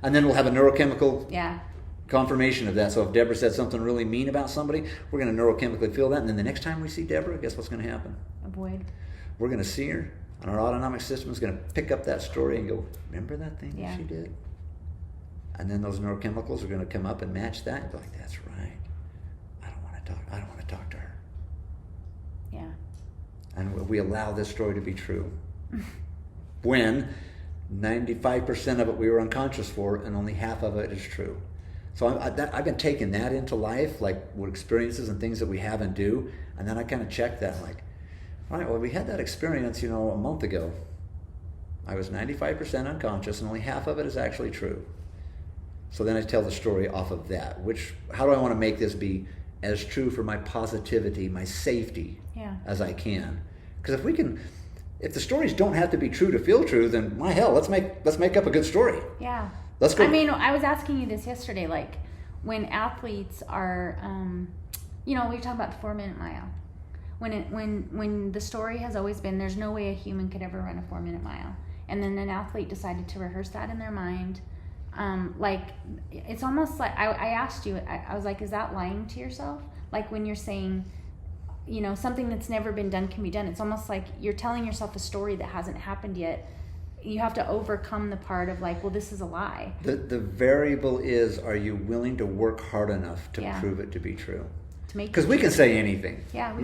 And then we'll have a neurochemical... Yeah. confirmation of that. So if Deborah said something really mean about somebody, we're going to neurochemically feel that, and then the next time we see Deborah, guess what's going to happen? Avoid. We're going to see her, and our autonomic system is going to pick up that story and go, remember that thing that she did? And then those neurochemicals are going to come up and match that and be like, that's right. I don't want to talk to her. Yeah. And we allow this story to be true. When 95% of it we were unconscious for, and only half of it is true. So I've been taking that into life, like what experiences and things that we have and do, and then I kind of check that, like, all right, well, we had that experience, a month ago. I was 95% unconscious, and only half of it is actually true. So then I tell the story off of that. How do I want to make this be as true for my positivity, my safety, as I can? Because if the stories don't have to be true to feel true, then my hell, let's make up a good story. Yeah. Let's go. I mean, I was asking you this yesterday, like when athletes are, we were talking about the 4-minute mile. When the story has always been, there's no way a human could ever run a 4-minute mile, and then an athlete decided to rehearse that in their mind. It's almost like I asked you. I was like, is that lying to yourself? Like when you're saying, something that's never been done can be done. It's almost like you're telling yourself a story that hasn't happened yet. You have to overcome the part of like, well, this is a lie. The variable is, are you willing to work hard enough to prove it to be true? Because we can say anything. Yeah.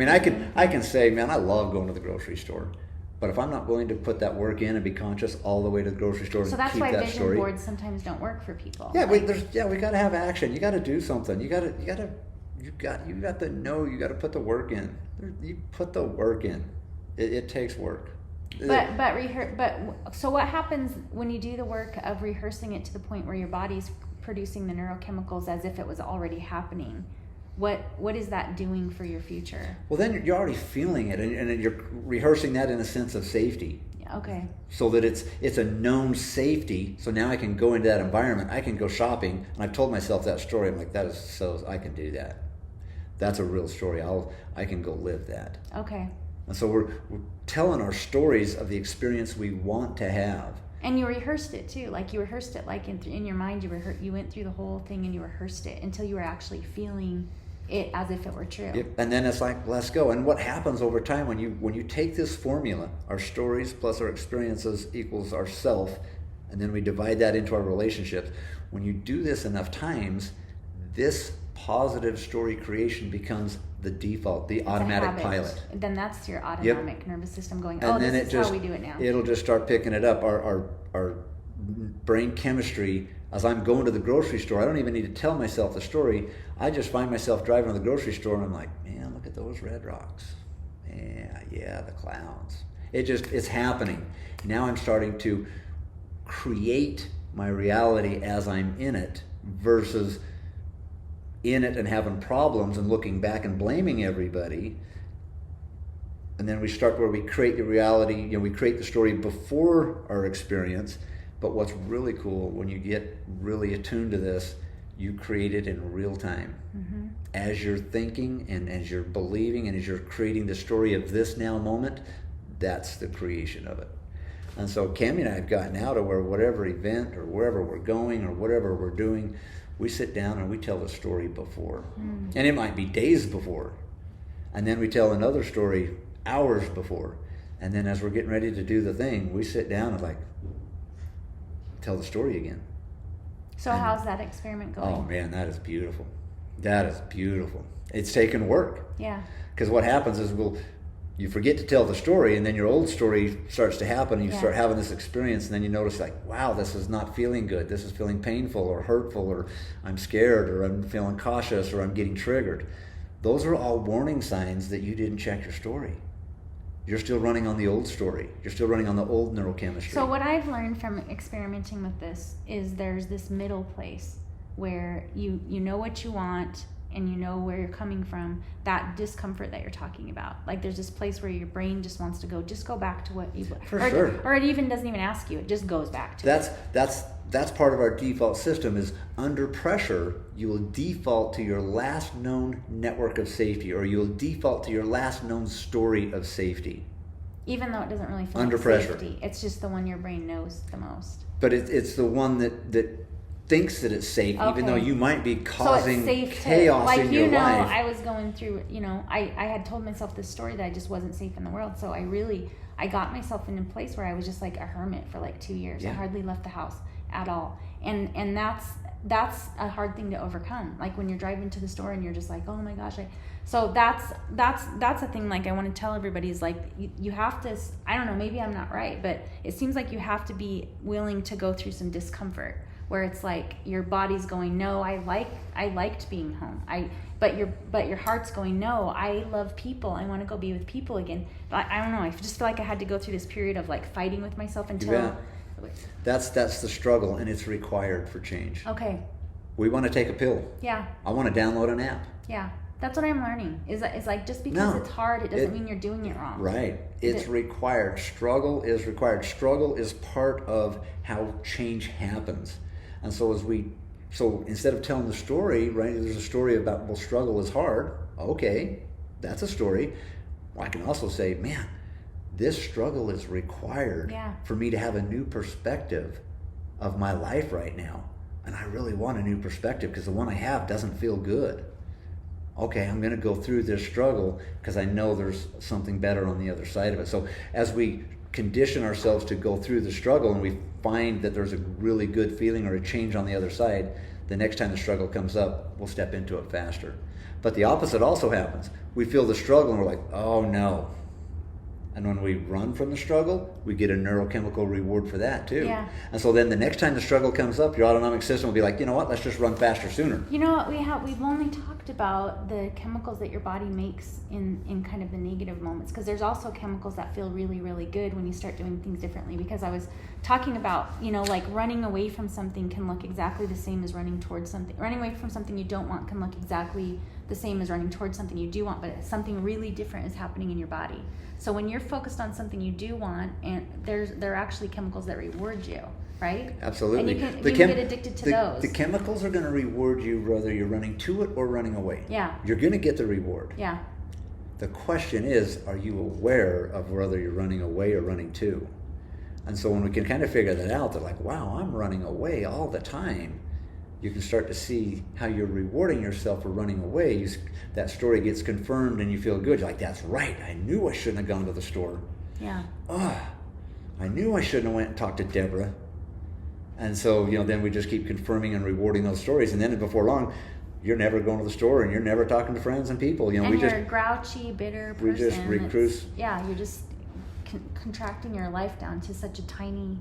I can say, man, I love going to the grocery store. But if I'm not willing to put that work in and be conscious all the way to the grocery store and keep that story. So that's why vision boards sometimes don't work for people. Yeah, we got to have action. You got to do something. You got to know. You got to put the work in. You put the work in. It takes work. So what happens when you do the work of rehearsing it to the point where your body's producing the neurochemicals as if it was already happening? What is that doing for your future? Well, then you're already feeling it, and you're rehearsing that in a sense of safety. Okay. So that it's a known safety. So now I can go into that environment. I can go shopping, and I've told myself that story. I'm like, that is so I can do that. That's a real story. I can go live that. Okay. And so we're telling our stories of the experience we want to have. And you rehearsed it too. Like you rehearsed it, like in your mind. You went through the whole thing and you rehearsed it until you were actually feeling it as if it were true. Yep. And then it's like, let's go. And what happens over time when you take this formula, our stories plus our experiences equals our self, and then we divide that into our relationships. When you do this enough times, this positive story creation becomes the default, the automatic pilot. Then that's your autonomic nervous system going, and then this is how we do it now. It'll just start picking it up. Our brain chemistry, as I'm going to the grocery store, I don't even need to tell myself the story. I just find myself driving to the grocery store and I'm like, man, look at those red rocks. Yeah, the clouds. It's happening. Now I'm starting to create my reality as I'm in it versus in it and having problems and looking back and blaming everybody. And then we start where we create the reality, we create the story before our experience. But what's really cool, when you get really attuned to this, you create it in real time. Mm-hmm. As you're thinking and as you're believing and as you're creating the story of this now moment, that's the creation of it. And so Cammie and I have gotten out of where whatever event or wherever we're going or whatever we're doing, we sit down and we tell the story before. Mm. And it might be days before. And then we tell another story hours before. And then as we're getting ready to do the thing, we sit down and like tell the story again. So how's that experiment going? Oh man, that is beautiful. That is beautiful. It's taken work. Yeah. Because what happens is you forget to tell the story, and then your old story starts to happen, and you start having this experience, and then you notice like, wow, this is not feeling good. This is feeling painful or hurtful, or I'm scared, or I'm feeling cautious, or I'm getting triggered. Those are all warning signs that you didn't check your story. You're still running on the old story. You're still running on the old neurochemistry. So what I've learned from experimenting with this is there's this middle place where you know what you want and you know where you're coming from, that discomfort that you're talking about. Like there's this place where your brain just wants to just go back to what you... Or it even doesn't even ask you. It just goes back to it. That's part of our default system is under pressure, you will default to your last known network of safety, or you'll default to your last known story of safety. Even though it doesn't really feel under like pressure. Safety. It's just the one your brain knows the most. But it's the one that thinks that it's safe, even though you might be causing chaos in your life. I was going through, I had told myself this story that I just wasn't safe in the world. So I got myself in a place where I was just like a hermit for like 2 years. Yeah. I hardly left the house at all. And that's a hard thing to overcome. Like when you're driving to the store and you're just like, oh my gosh. So that's a thing like I want to tell everybody is like, you have to, I don't know, maybe I'm not right, but it seems like you have to be willing to go through some discomfort where it's like your body's going, no, I liked being home. But your heart's going, no, I love people. I want to go be with people again. But I don't know. I just feel like I had to go through this period of like fighting with myself until... Yeah. That's the struggle, and it's required for change. Okay. We want to take a pill. Yeah. I want to download an app. Yeah. That's what I'm learning. Is like just because it's hard, it doesn't mean you're doing it wrong. Right. It's required. Struggle is required. Struggle is part of how change happens. And so instead of telling the story, right, there's a story about, well, struggle is hard. Okay, that's a story. Well, I can also say, man, this struggle is required for me to have a new perspective of my life right now. And I really want a new perspective because the one I have doesn't feel good. Okay, I'm going to go through this struggle because I know there's something better on the other side of it. So as we condition ourselves to go through the struggle and we find that there's a really good feeling or a change on the other side, the next time the struggle comes up, we'll step into it faster. But the opposite also happens. We feel the struggle and we're like, oh no. And when we run from the struggle, we get a neurochemical reward for that too. Yeah. And so then the next time the struggle comes up, your autonomic system will be like, you know what, let's just run faster sooner. You know what, we've only talked about the chemicals that your body makes in kind of the negative moments, because there's also chemicals that feel really, really good when you start doing things differently. Because I was talking about, like running away from something can look exactly the same as running towards something. Running away from something you don't want can look exactly the same as running towards something you do want, but something really different is happening in your body. So when you're focused on something you do want, and there are actually chemicals that reward you, right? Absolutely. And you can get addicted to those. The chemicals are going to reward you whether you're running to it or running away. Yeah. You're going to get the reward. Yeah. The question is, are you aware of whether you're running away or running to? And so when we can kind of figure that out, they're like, wow, I'm running away all the time. You can start to see how you're rewarding yourself for running away. That story gets confirmed and you feel good. You're like, that's right. I knew I shouldn't have gone to the store. Yeah. I knew I shouldn't have went and talked to Deborah. And so, then we just keep confirming and rewarding those stories. And then before long, you're never going to the store and you're never talking to friends and people. And you're a grouchy, bitter person. We just recruit. Yeah, you're just contracting your life down to such a tiny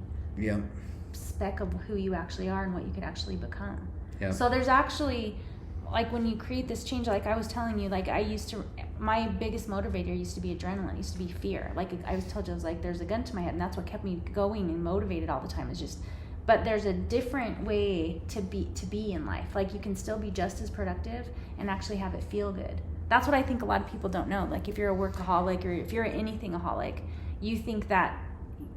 speck of who you actually are and what you could actually become. Yeah. So there's actually like when you create this change, like I was telling you, like my biggest motivator used to be adrenaline, used to be fear. Like I was told you, I was like, there's a gun to my head, and that's what kept me going and motivated all the time. Is just, but there's a different way to be in life. Like you can still be just as productive and actually have it feel good. That's what I think a lot of people don't know. Like if you're a workaholic or if you're an anything-aholic, you think that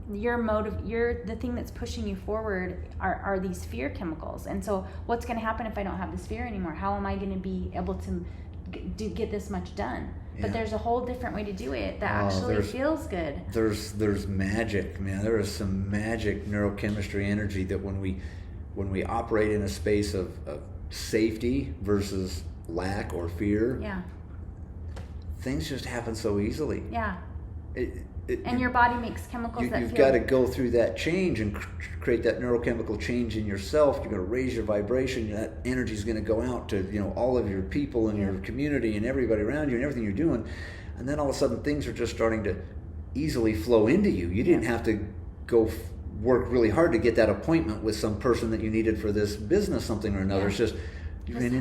the thing that's pushing you forward are these fear chemicals. And so what's going to happen if I don't have this fear anymore? How am I going to be able to get this much done? Yeah. But there's a whole different way to do it that actually feels good. There's magic, man. There is some magic neurochemistry energy that when we operate in a space of safety versus lack or fear, things just happen so easily. Yeah. And your body makes chemicals that you've got to go through that change and create that neurochemical change in yourself. You're going to raise your vibration. That energy is going to go out to all of your people and your community and everybody around you and everything you're doing. And then all of a sudden things are just starting to easily flow into you. You didn't have to go work really hard to get that appointment with some person that you needed for this business, something or another. It's just you ran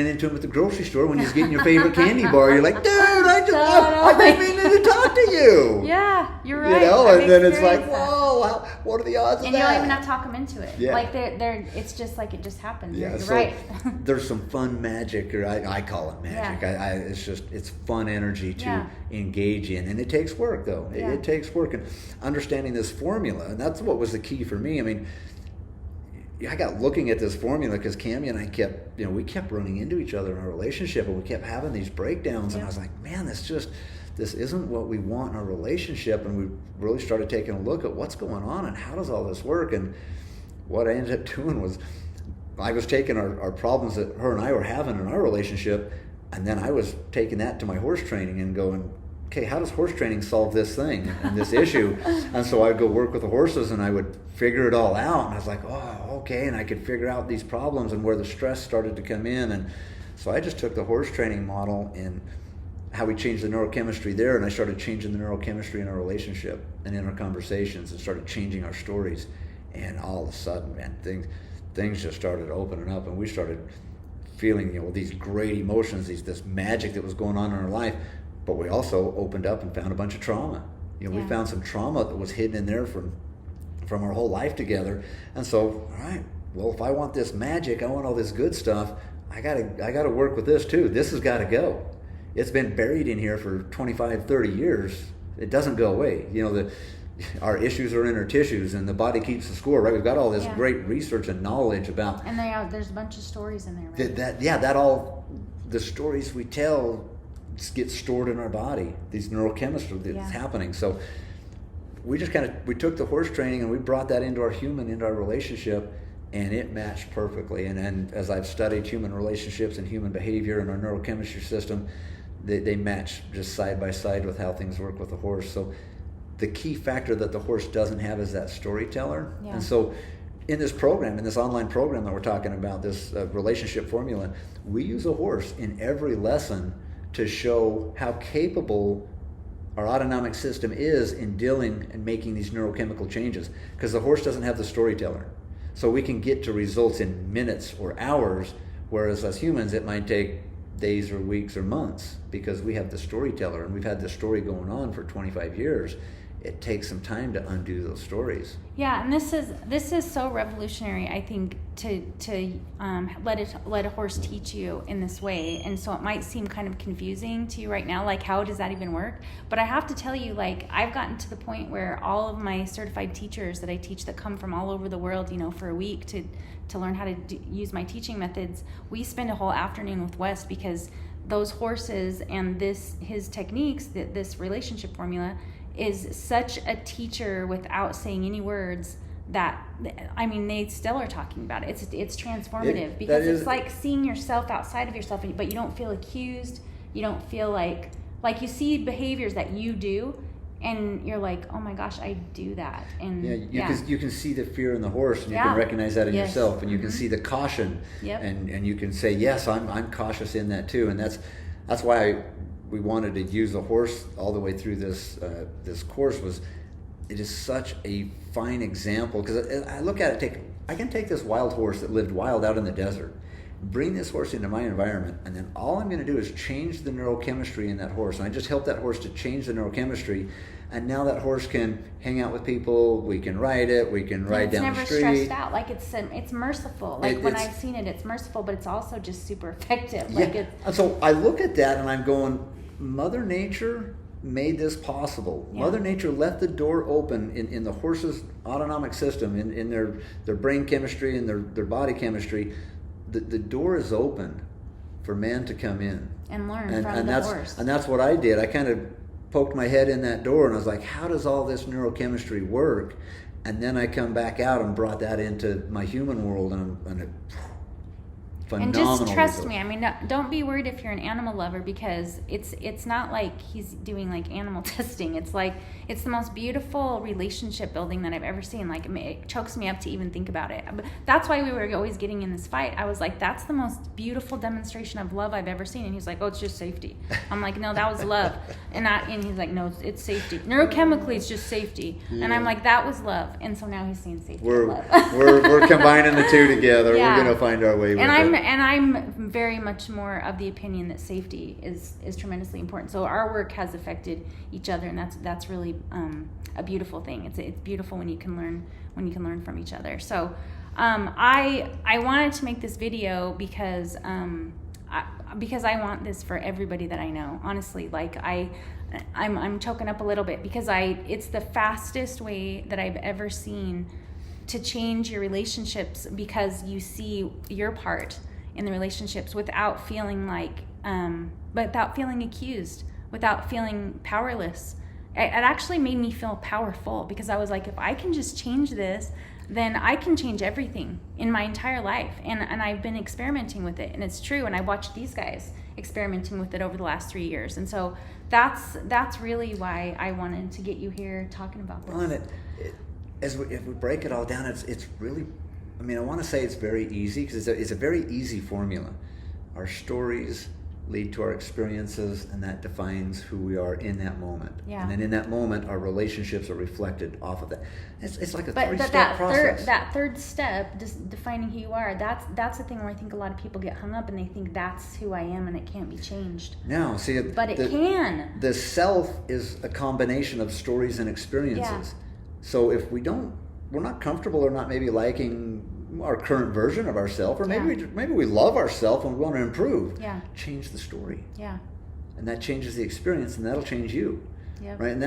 into him at the grocery store when he's getting your favorite candy bar. You're like, dude, I've been meaning to talk to you. Yeah, you're right. And then it's like, whoa, what are the odds of that? And you don't even have to talk them into it. Yeah. Like it's just like it just happens. Yeah, you're right. There's some fun magic, or I call it magic. Yeah. It's fun energy to engage in, and it takes work though. It takes work, and understanding this formula, and that's what was the key for me. I mean, I got looking at this formula because Cammie and I kept running into each other in our relationship, and we kept having these breakdowns. And I was like, man, this isn't what we want in our relationship. And we really started taking a look at what's going on and how does all this work. And what I ended up doing was I was taking our problems that her and I were having in our relationship, and then I was taking that to my horse training and going, okay, how does horse training solve this thing and this issue? And so I'd go work with the horses and I would figure it all out. And I was like, oh, okay. And I could figure out these problems and where the stress started to come in. And so I just took the horse training model and how we changed the neurochemistry there, and I started changing the neurochemistry in our relationship and in our conversations, and started changing our stories. And all of a sudden, man, things just started opening up, and we started feeling these great emotions, this magic that was going on in our life. But we also opened up and found a bunch of trauma. We found some trauma that was hidden in there from our whole life together. And so, all right, well, if I want this magic, I want all this good stuff, I gotta work with this too. This has got to go. It's been buried in here for 25, 30 years. It doesn't go away. Our issues are in our tissues, and the body keeps the score, right? We've got all this great research and knowledge about. And there's a bunch of stories in there, right? The stories we tell get stored in our body, these neurochemistry that's happening. So we just we took the horse training and we brought that into our relationship, and it matched perfectly. And as I've studied human relationships and human behavior and our neurochemistry system, they match just side by side with how things work with the horse. So the key factor that the horse doesn't have is that storyteller. Yeah. And so in this program, in this online program that we're talking about, this relationship formula, we use a horse in every lesson to show how capable our autonomic system is in dealing and making these neurochemical changes, because the horse doesn't have the storyteller. So we can get to results in minutes or hours, whereas as humans it might take days or weeks or months, because we have the storyteller and we've had this story going on for 25 years. It takes some time to undo those stories. Yeah, and this is so revolutionary, I think, to let a horse teach you in this way. And so it might seem kind of confusing to you right now, like how does that even work? But I have to tell you, like I've gotten to the point where all of my certified teachers that I teach that come from all over the world, for a week to learn how to use my teaching methods, we spend a whole afternoon with Wes, because those horses and his techniques, this relationship formula, is such a teacher without saying any words that, they still are talking about it. It's transformative, because it's like seeing yourself outside of yourself, but you don't feel accused. You don't feel like you see behaviors that you do, and you're like, oh my gosh, I do that. And you can see the fear in the horse, and you can recognize that in yourself, and you can see the caution, and you can say, yes, I'm cautious in that too. And that's why we wanted to use the horse all the way through this course. It is such a fine example, because I look at it, I can take this wild horse that lived wild out in the desert, bring this horse into my environment, and then all I'm going to do is change the neurochemistry in that horse. And I just help that horse to change the neurochemistry, and now that horse can hang out with people. We can ride it. We can ride down the street. It's never stressed out. Like it's merciful. Like when I've seen it, it's merciful, but it's also just super effective. Like And so I look at that and I'm going, Mother Nature made this possible. Yeah. Mother Nature left the door open in the horse's autonomic system, in their brain chemistry and their body chemistry. The door is open for man to come in and learn from the horse. And that's what I did. I kind of poked my head in that door and I was like, how does all this neurochemistry work? And then I come back out and brought that into my human world, and and just trust me. I mean, don't be worried if you're an animal lover, because it's not like he's doing like animal testing. It's like it's the most beautiful relationship building that I've ever seen. Like it chokes me up to even think about it. But that's why we were always getting in this fight. I was like, that's the most beautiful demonstration of love I've ever seen. And he's like, oh, it's just safety. I'm like, no, that was love. And he's like, no, it's safety. Neurochemically, it's just safety. Yeah. And I'm like, that was love. And so now he's seeing safety. We're combining the two together. Yeah. We're gonna find our way. And I'm very much more of the opinion that safety is tremendously important. So our work has affected each other, and that's really a beautiful thing. It's beautiful when you can learn from each other. So I wanted to make this video because I want this for everybody that I know. Honestly, like I'm choking up a little bit because it's the fastest way that I've ever seen to change your relationships, because you see your part in the relationships without feeling without feeling accused, without feeling powerless. It actually made me feel powerful, because I was like, if I can just change this, then I can change everything in my entire life. And I've been experimenting with it, and it's true. And I watched these guys experimenting with it over the last 3 years. And so that's really why I wanted to get you here talking about this. Well, if we break it all down, it's really, I mean, I want to say it's very easy, because it's a very easy formula. Our stories lead to our experiences, and that defines who we are in that moment. Yeah. And then in that moment, our relationships are reflected off of that. It's like a three-step process. That third step, defining who you are, that's the thing where I think a lot of people get hung up, and they think that's who I am and it can't be changed. No, see, but it can. The self is a combination of stories and experiences. Yeah. So if we're not comfortable or not maybe liking our current version of ourselves, or maybe we love ourselves and we want to improve. Yeah. Change the story. Yeah. And that changes the experience, and that'll change you. Yep. Right? And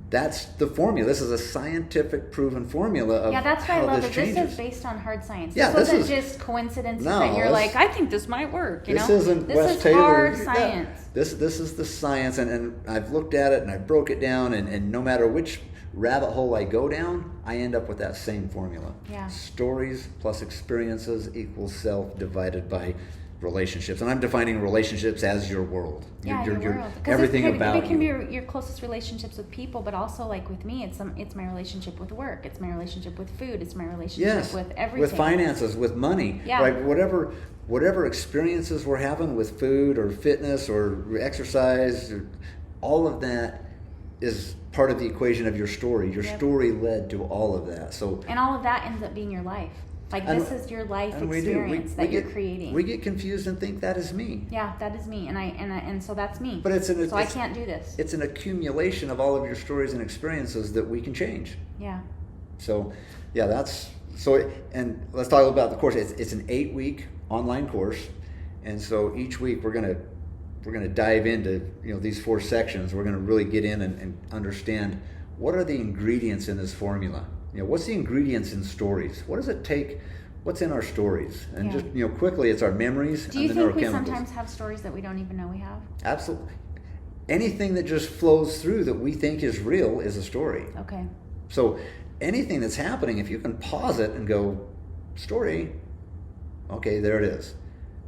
that's the formula. This is a scientific proven formula of that's why I love it. Changes. This is based on hard science. Yeah, this wasn't just coincidences that you're like, I think this might work. This isn't Wes is Taylor. Hard science. Yeah. This is the science, and I've looked at it and I broke it down, and no matter which rabbit hole I go down, I end up with that same formula. Yeah. Stories plus experiences equals self divided by relationships. And I'm defining relationships as your world. Yeah, your world. Everything about you. It can be your closest relationships with people, but also like with me, it's my relationship with work. It's my relationship with food. It's my relationship with everything. With finances, with money. Yeah. Right? Whatever experiences we're having with food or fitness or exercise, all of that is part of the equation of your story. Your story led to all of that. And all of that ends up being your life. Like, this is your life experience that you're creating. We get confused and think that is me. Yeah, that is me, and so that's me. But I can't do this. It's an accumulation of all of your stories and experiences that we can change. Yeah. So, and let's talk about the course. It's an 8-week online course, and so each week we're gonna dive into these 4 sections. We're gonna really get in and understand what are the ingredients in this formula. What's the ingredients in stories? What does it take? What's in our stories? And just quickly, it's our memories and the neurochemicals. Do you think we sometimes have stories that we don't even know we have? Absolutely. Anything that just flows through that we think is real is a story. Okay. So anything that's happening, if you can pause it and go, story, okay, there it is.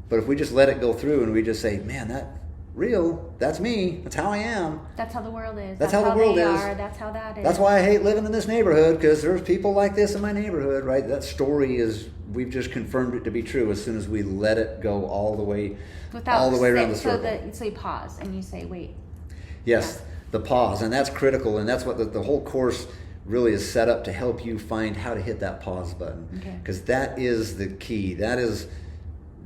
But if we just let it go through and we just say, man, that real, that's me, that's how I am. That's how the world is. That's how the world is. That's how that is. That's why I hate living in this neighborhood, because there's people like this in my neighborhood, right? That story we've just confirmed it to be true as soon as we let it go all the way around the circle. So you pause and you say, wait. Yes, the pause, and that's critical, and that's what the whole course really is set up to help you find how to hit that pause button. Okay. Because that is the key. That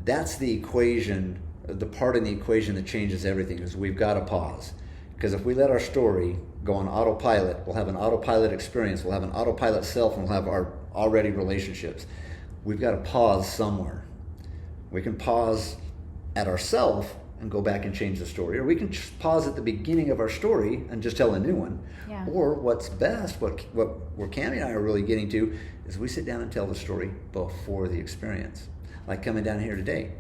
that's the equation, the part in the equation that changes everything is we've got to pause. Because if we let our story go on autopilot, we'll have an autopilot experience, we'll have an autopilot self, and we'll have our already relationships. We've got to pause somewhere. We can pause at ourself and go back and change the story, or we can just pause at the beginning of our story and just tell a new one. Yeah. Or what's best, what where Cammie and I are really getting to, is we sit down and tell the story before the experience. Like coming down here today,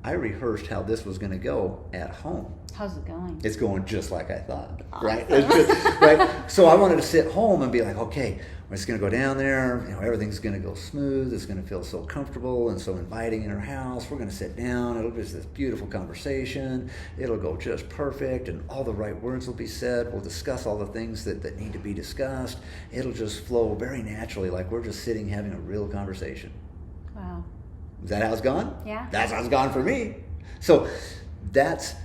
I rehearsed how this was going to go at home. How's it going? It's going just like I thought, Awesome. right? It's just, right. So I wanted to sit home and be like, okay, we're just going to go down there. Everything's going to go smooth. It's going to feel so comfortable and so inviting in our house. We're going to sit down. It'll be this beautiful conversation. It'll go just perfect, and all the right words will be said. We'll discuss all the things that need to be discussed. It'll just flow very naturally, like we're just sitting having a real conversation. Wow. Is that how it's gone? Yeah. That's how it's gone for me. So that's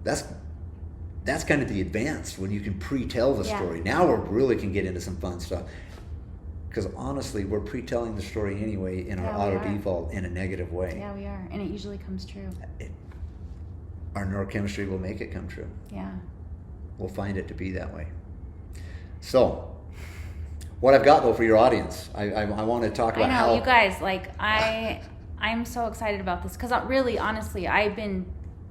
kind of the advanced, when you can pre-tell the story. Now we really can get into some fun stuff. Because honestly, we're pre-telling the story anyway in our auto default in a negative way. Yeah, we are. And it usually comes true. Our neurochemistry will make it come true. Yeah. We'll find it to be that way. So, what I've got though for your audience, I want to talk about how... you guys, like, I'm so excited about this. Because really, honestly, I've been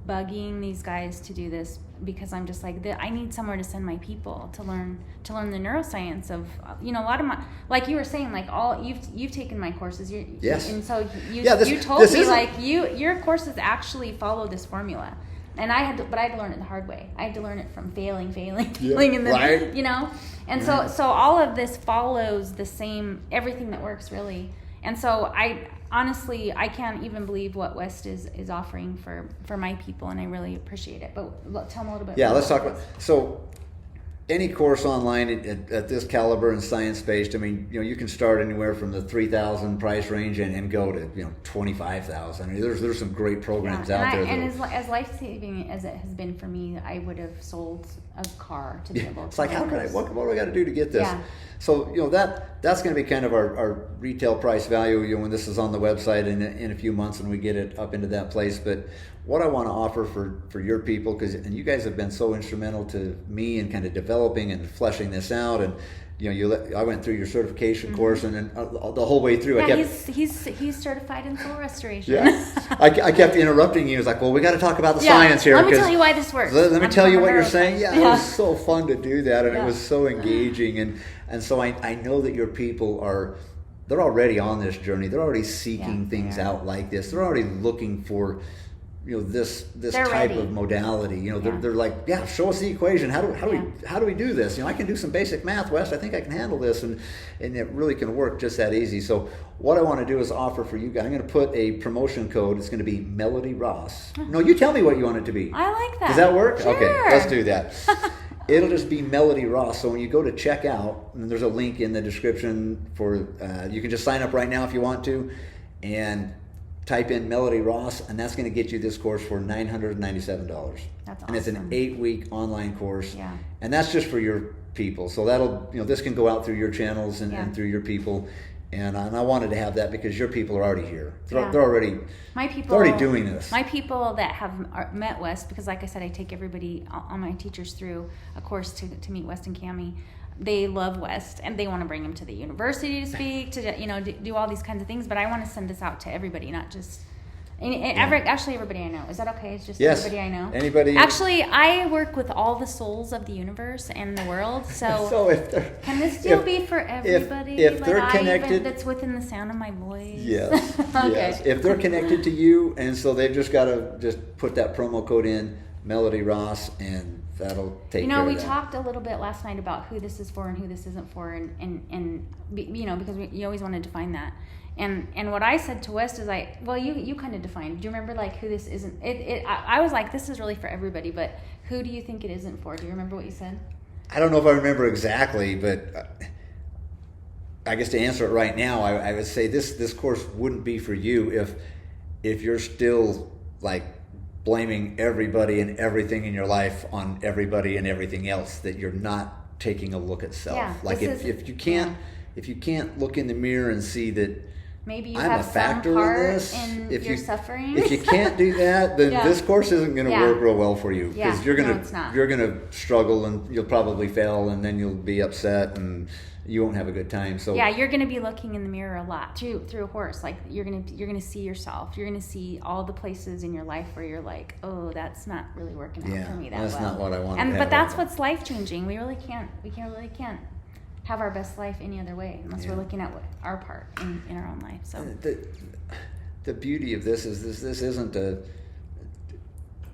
bugging these guys to do this because I'm just like, I need somewhere to send my people to learn the neuroscience of, a lot of my, like you were saying, like you've taken my courses. Yes. And so you told this me isn't... like your courses actually follow this formula. And I had to learn it the hard way. I had to learn it from failing, and then, right. And so all of this follows the same, everything that works really. And so honestly, I can't even believe what West is offering for my people, and I really appreciate it. But tell them a little bit. Yeah, let's talk about. So, any course online at this caliber and science-based, I mean, you can start anywhere from the $3,000 price range and go to $25,000. I mean, there's some great programs out there. And as life-saving as it has been for me, I would have sold a car to be able to. It's like, what do I got to do to get this? Yeah. So that's going to be kind of our retail price value. When this is on the website in a few months and we get it up into that place. But what I want to offer for your people, and you guys have been so instrumental to me in kind of developing and fleshing this out, and I went through your certification course, and then the whole way through, he's certified in soul restoration. Yeah, I kept interrupting you. It's like, well, we got to talk about the science here. Let me tell you why this works. Let me tell you what you're saying. Yeah, it was so fun to do that, and it was so engaging, and so I know that your people they're already on this journey. They're already seeking things out like this. They're already looking for this type ready. Of modality. They're like, show us the equation. How do we do this? I can do some basic math, Wes. I think I can handle this, and it really can work just that easy. So what I want to do is offer for you guys. I'm going to put a promotion code. It's going to be Melody Ross. No, you tell me what you want it to be. I like that. Does that work? Sure. Okay, let's do that. It'll just be Melody Ross. So when you go to checkout, and there's a link in the description for you can just sign up right now if you want to, and type in Melody Ross, and that's going to get you this course for $997. That's awesome. And it's an 8-week online course. Yeah. And that's just for your people. So that'll, this can go out through your channels and through your people. And I wanted to have that because your people are already here. They're already doing this. My people that have met West, because like I said, I take everybody, all my teachers through a course to meet West and Cammie. They love West, and they want to bring him to the university to speak, to do all these kinds of things. But I want to send this out to everybody, not just actually everybody I know. Is that okay? It's just everybody I know. Anybody? Actually, I work with all the souls of the universe and the world. So, can this deal be for everybody? If they're connected, that's within the sound of my voice. Yes. Okay. Yes. If they're connected to you, and so they've just got to just put that promo code in, Melody Ross, and that'll take care of that. We talked a little bit last night about who this is for and who this isn't for, and because you always want to define that. And what I said to West is you kind of defined. Do you remember who this isn't? I was like, this is really for everybody, but who do you think it isn't for? Do you remember what you said? I don't know if I remember exactly, but I guess to answer it right now, I would say this course wouldn't be for you if you're still blaming everybody and everything in your life on everybody and everything else, that you're not taking a look at self. Yeah, if you can't look in the mirror and see that maybe you I'm have a some factor in part this. in If your you, suffering. if you can't do that, then Yeah. this course isn't going to Yeah. work real well for you, because Yeah. No, it's not. you're gonna struggle, and you'll probably fail, and then you'll be upset, and you won't have a good time. So yeah, you're going to be looking in the mirror a lot through a horse. Like you're going to see yourself. You're going to see all the places in your life where you're like, oh, that's not really working out for me that that's well. not what I want. But that's what's life changing. We really can't have our best life any other way unless we're looking at our part in our own life. So the beauty of this is this isn't a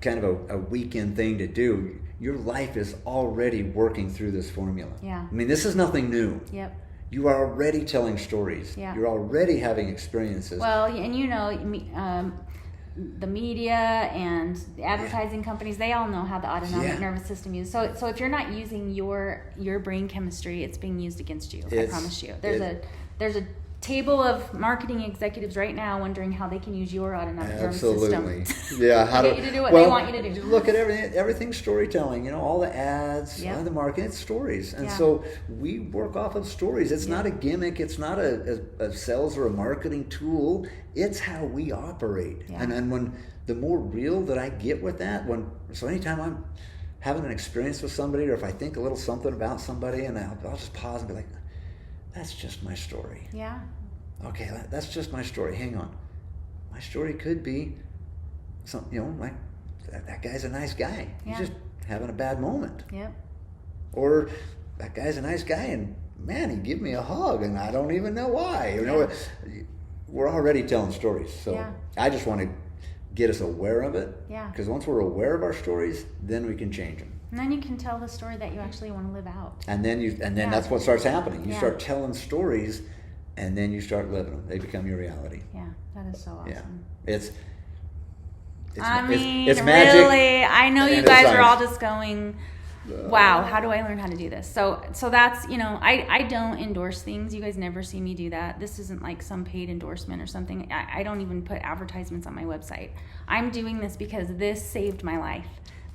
kind of a weekend thing to do. Your life is already working through this formula. Yeah. I mean, this is nothing new. Yep. You are already telling stories. Yeah. You're already having experiences. Well, and the media and the advertising companies, they all know how the autonomic nervous system uses. So if you're not using your brain chemistry, it's being used against you. I promise you. There's a table of marketing executives right now wondering how they can use your autonomic nervous system. Absolutely. Yeah. How to get you to do what they want you to do. Look at everything's storytelling. All the ads, all the marketing, it's stories. And so we work off of stories. It's not a gimmick. It's not a sales or a marketing tool. It's how we operate. Yeah. And when the more real that I get with that, so anytime I'm having an experience with somebody, or if I think a little something about somebody, and I'll just pause and be like, that's just my story. Yeah. Okay, that's just my story. Hang on. My story could be like that guy's a nice guy. Yeah. He's just having a bad moment. Yep. Or that guy's a nice guy, and man, he gave me a hug, and I don't even know why. We're already telling stories. So I just want to get us aware of it. Yeah. Because once we're aware of our stories, then we can change them. And then you can tell the story that you actually want to live out. And then that's what starts happening. You Yeah. start telling stories, and then you start living them. They become your reality. Yeah, that is so awesome. Yeah, it's I magic. Really, I know you And guys it's are all science. just going, wow, how do I learn how to do this? So that's, I don't endorse things. You guys never see me do that. This isn't like some paid endorsement or something. I don't even put advertisements on my website. I'm doing this because this saved my life.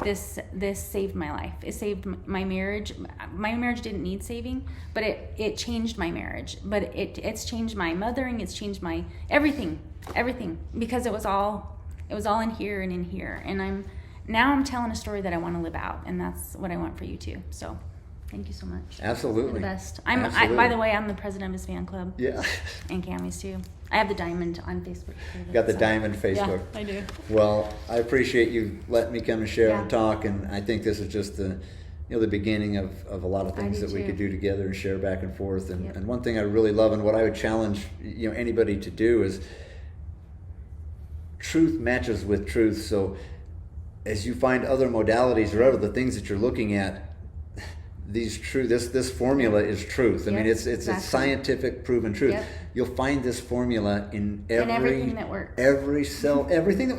This saved my life. It saved my marriage. My marriage didn't need saving, but it changed my marriage. But it's changed my mothering. It's changed my everything, because it was all in here and in here. And I'm telling a story that I want to live out, and that's what I want for you too. So, thank you so much. Absolutely. You're the best. Absolutely. By the way, I'm the president of his fan club. Yeah. And Cammy's too. I have the diamond on Facebook. Got the diamond Facebook. Yeah, I do. Well, I appreciate you letting me come and share and Yeah. talk, and I think this is just the beginning of a lot of things do that we too. could do together and share back and forth. And, Yep. and one thing I really love, and what I would challenge anybody to do, is truth matches with truth. So as you find other modalities or other things that you're looking at, this formula is truth. I mean, it's exactly. scientific proven truth. Yep. You'll find this formula in everything that works. every cell, everything that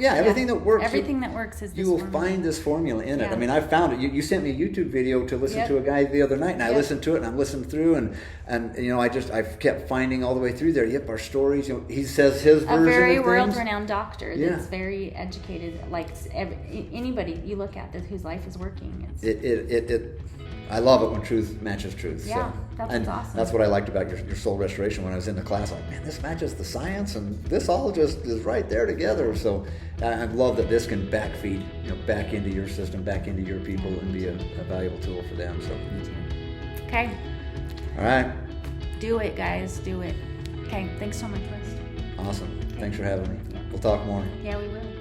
works. Everything that works is this you will formula. find this formula in it. Yeah. I mean, I found it. You sent me a YouTube video to listen Yep. to a guy the other night, and I Yep. listened to it, and I'm listening through, and I kept finding all the way through there. Yep, our stories. He says his version A very of things. world-renowned doctor Yeah. that's very educated. Like anybody you look at whose life is working. I love it when truth matches truth. Yeah, so. that's And awesome. that's what I liked about your soul restoration when I was in the class. Like, man, this matches the science, and this all just is right there together. So I love that this can backfeed, back into your system, back into your people, and be a valuable tool for them. So, Okay. all right, Do it, guys. Do it. Okay. Thanks so much, Wes. awesome. Thanks for having me. Yeah. We'll talk more. Yeah, we will.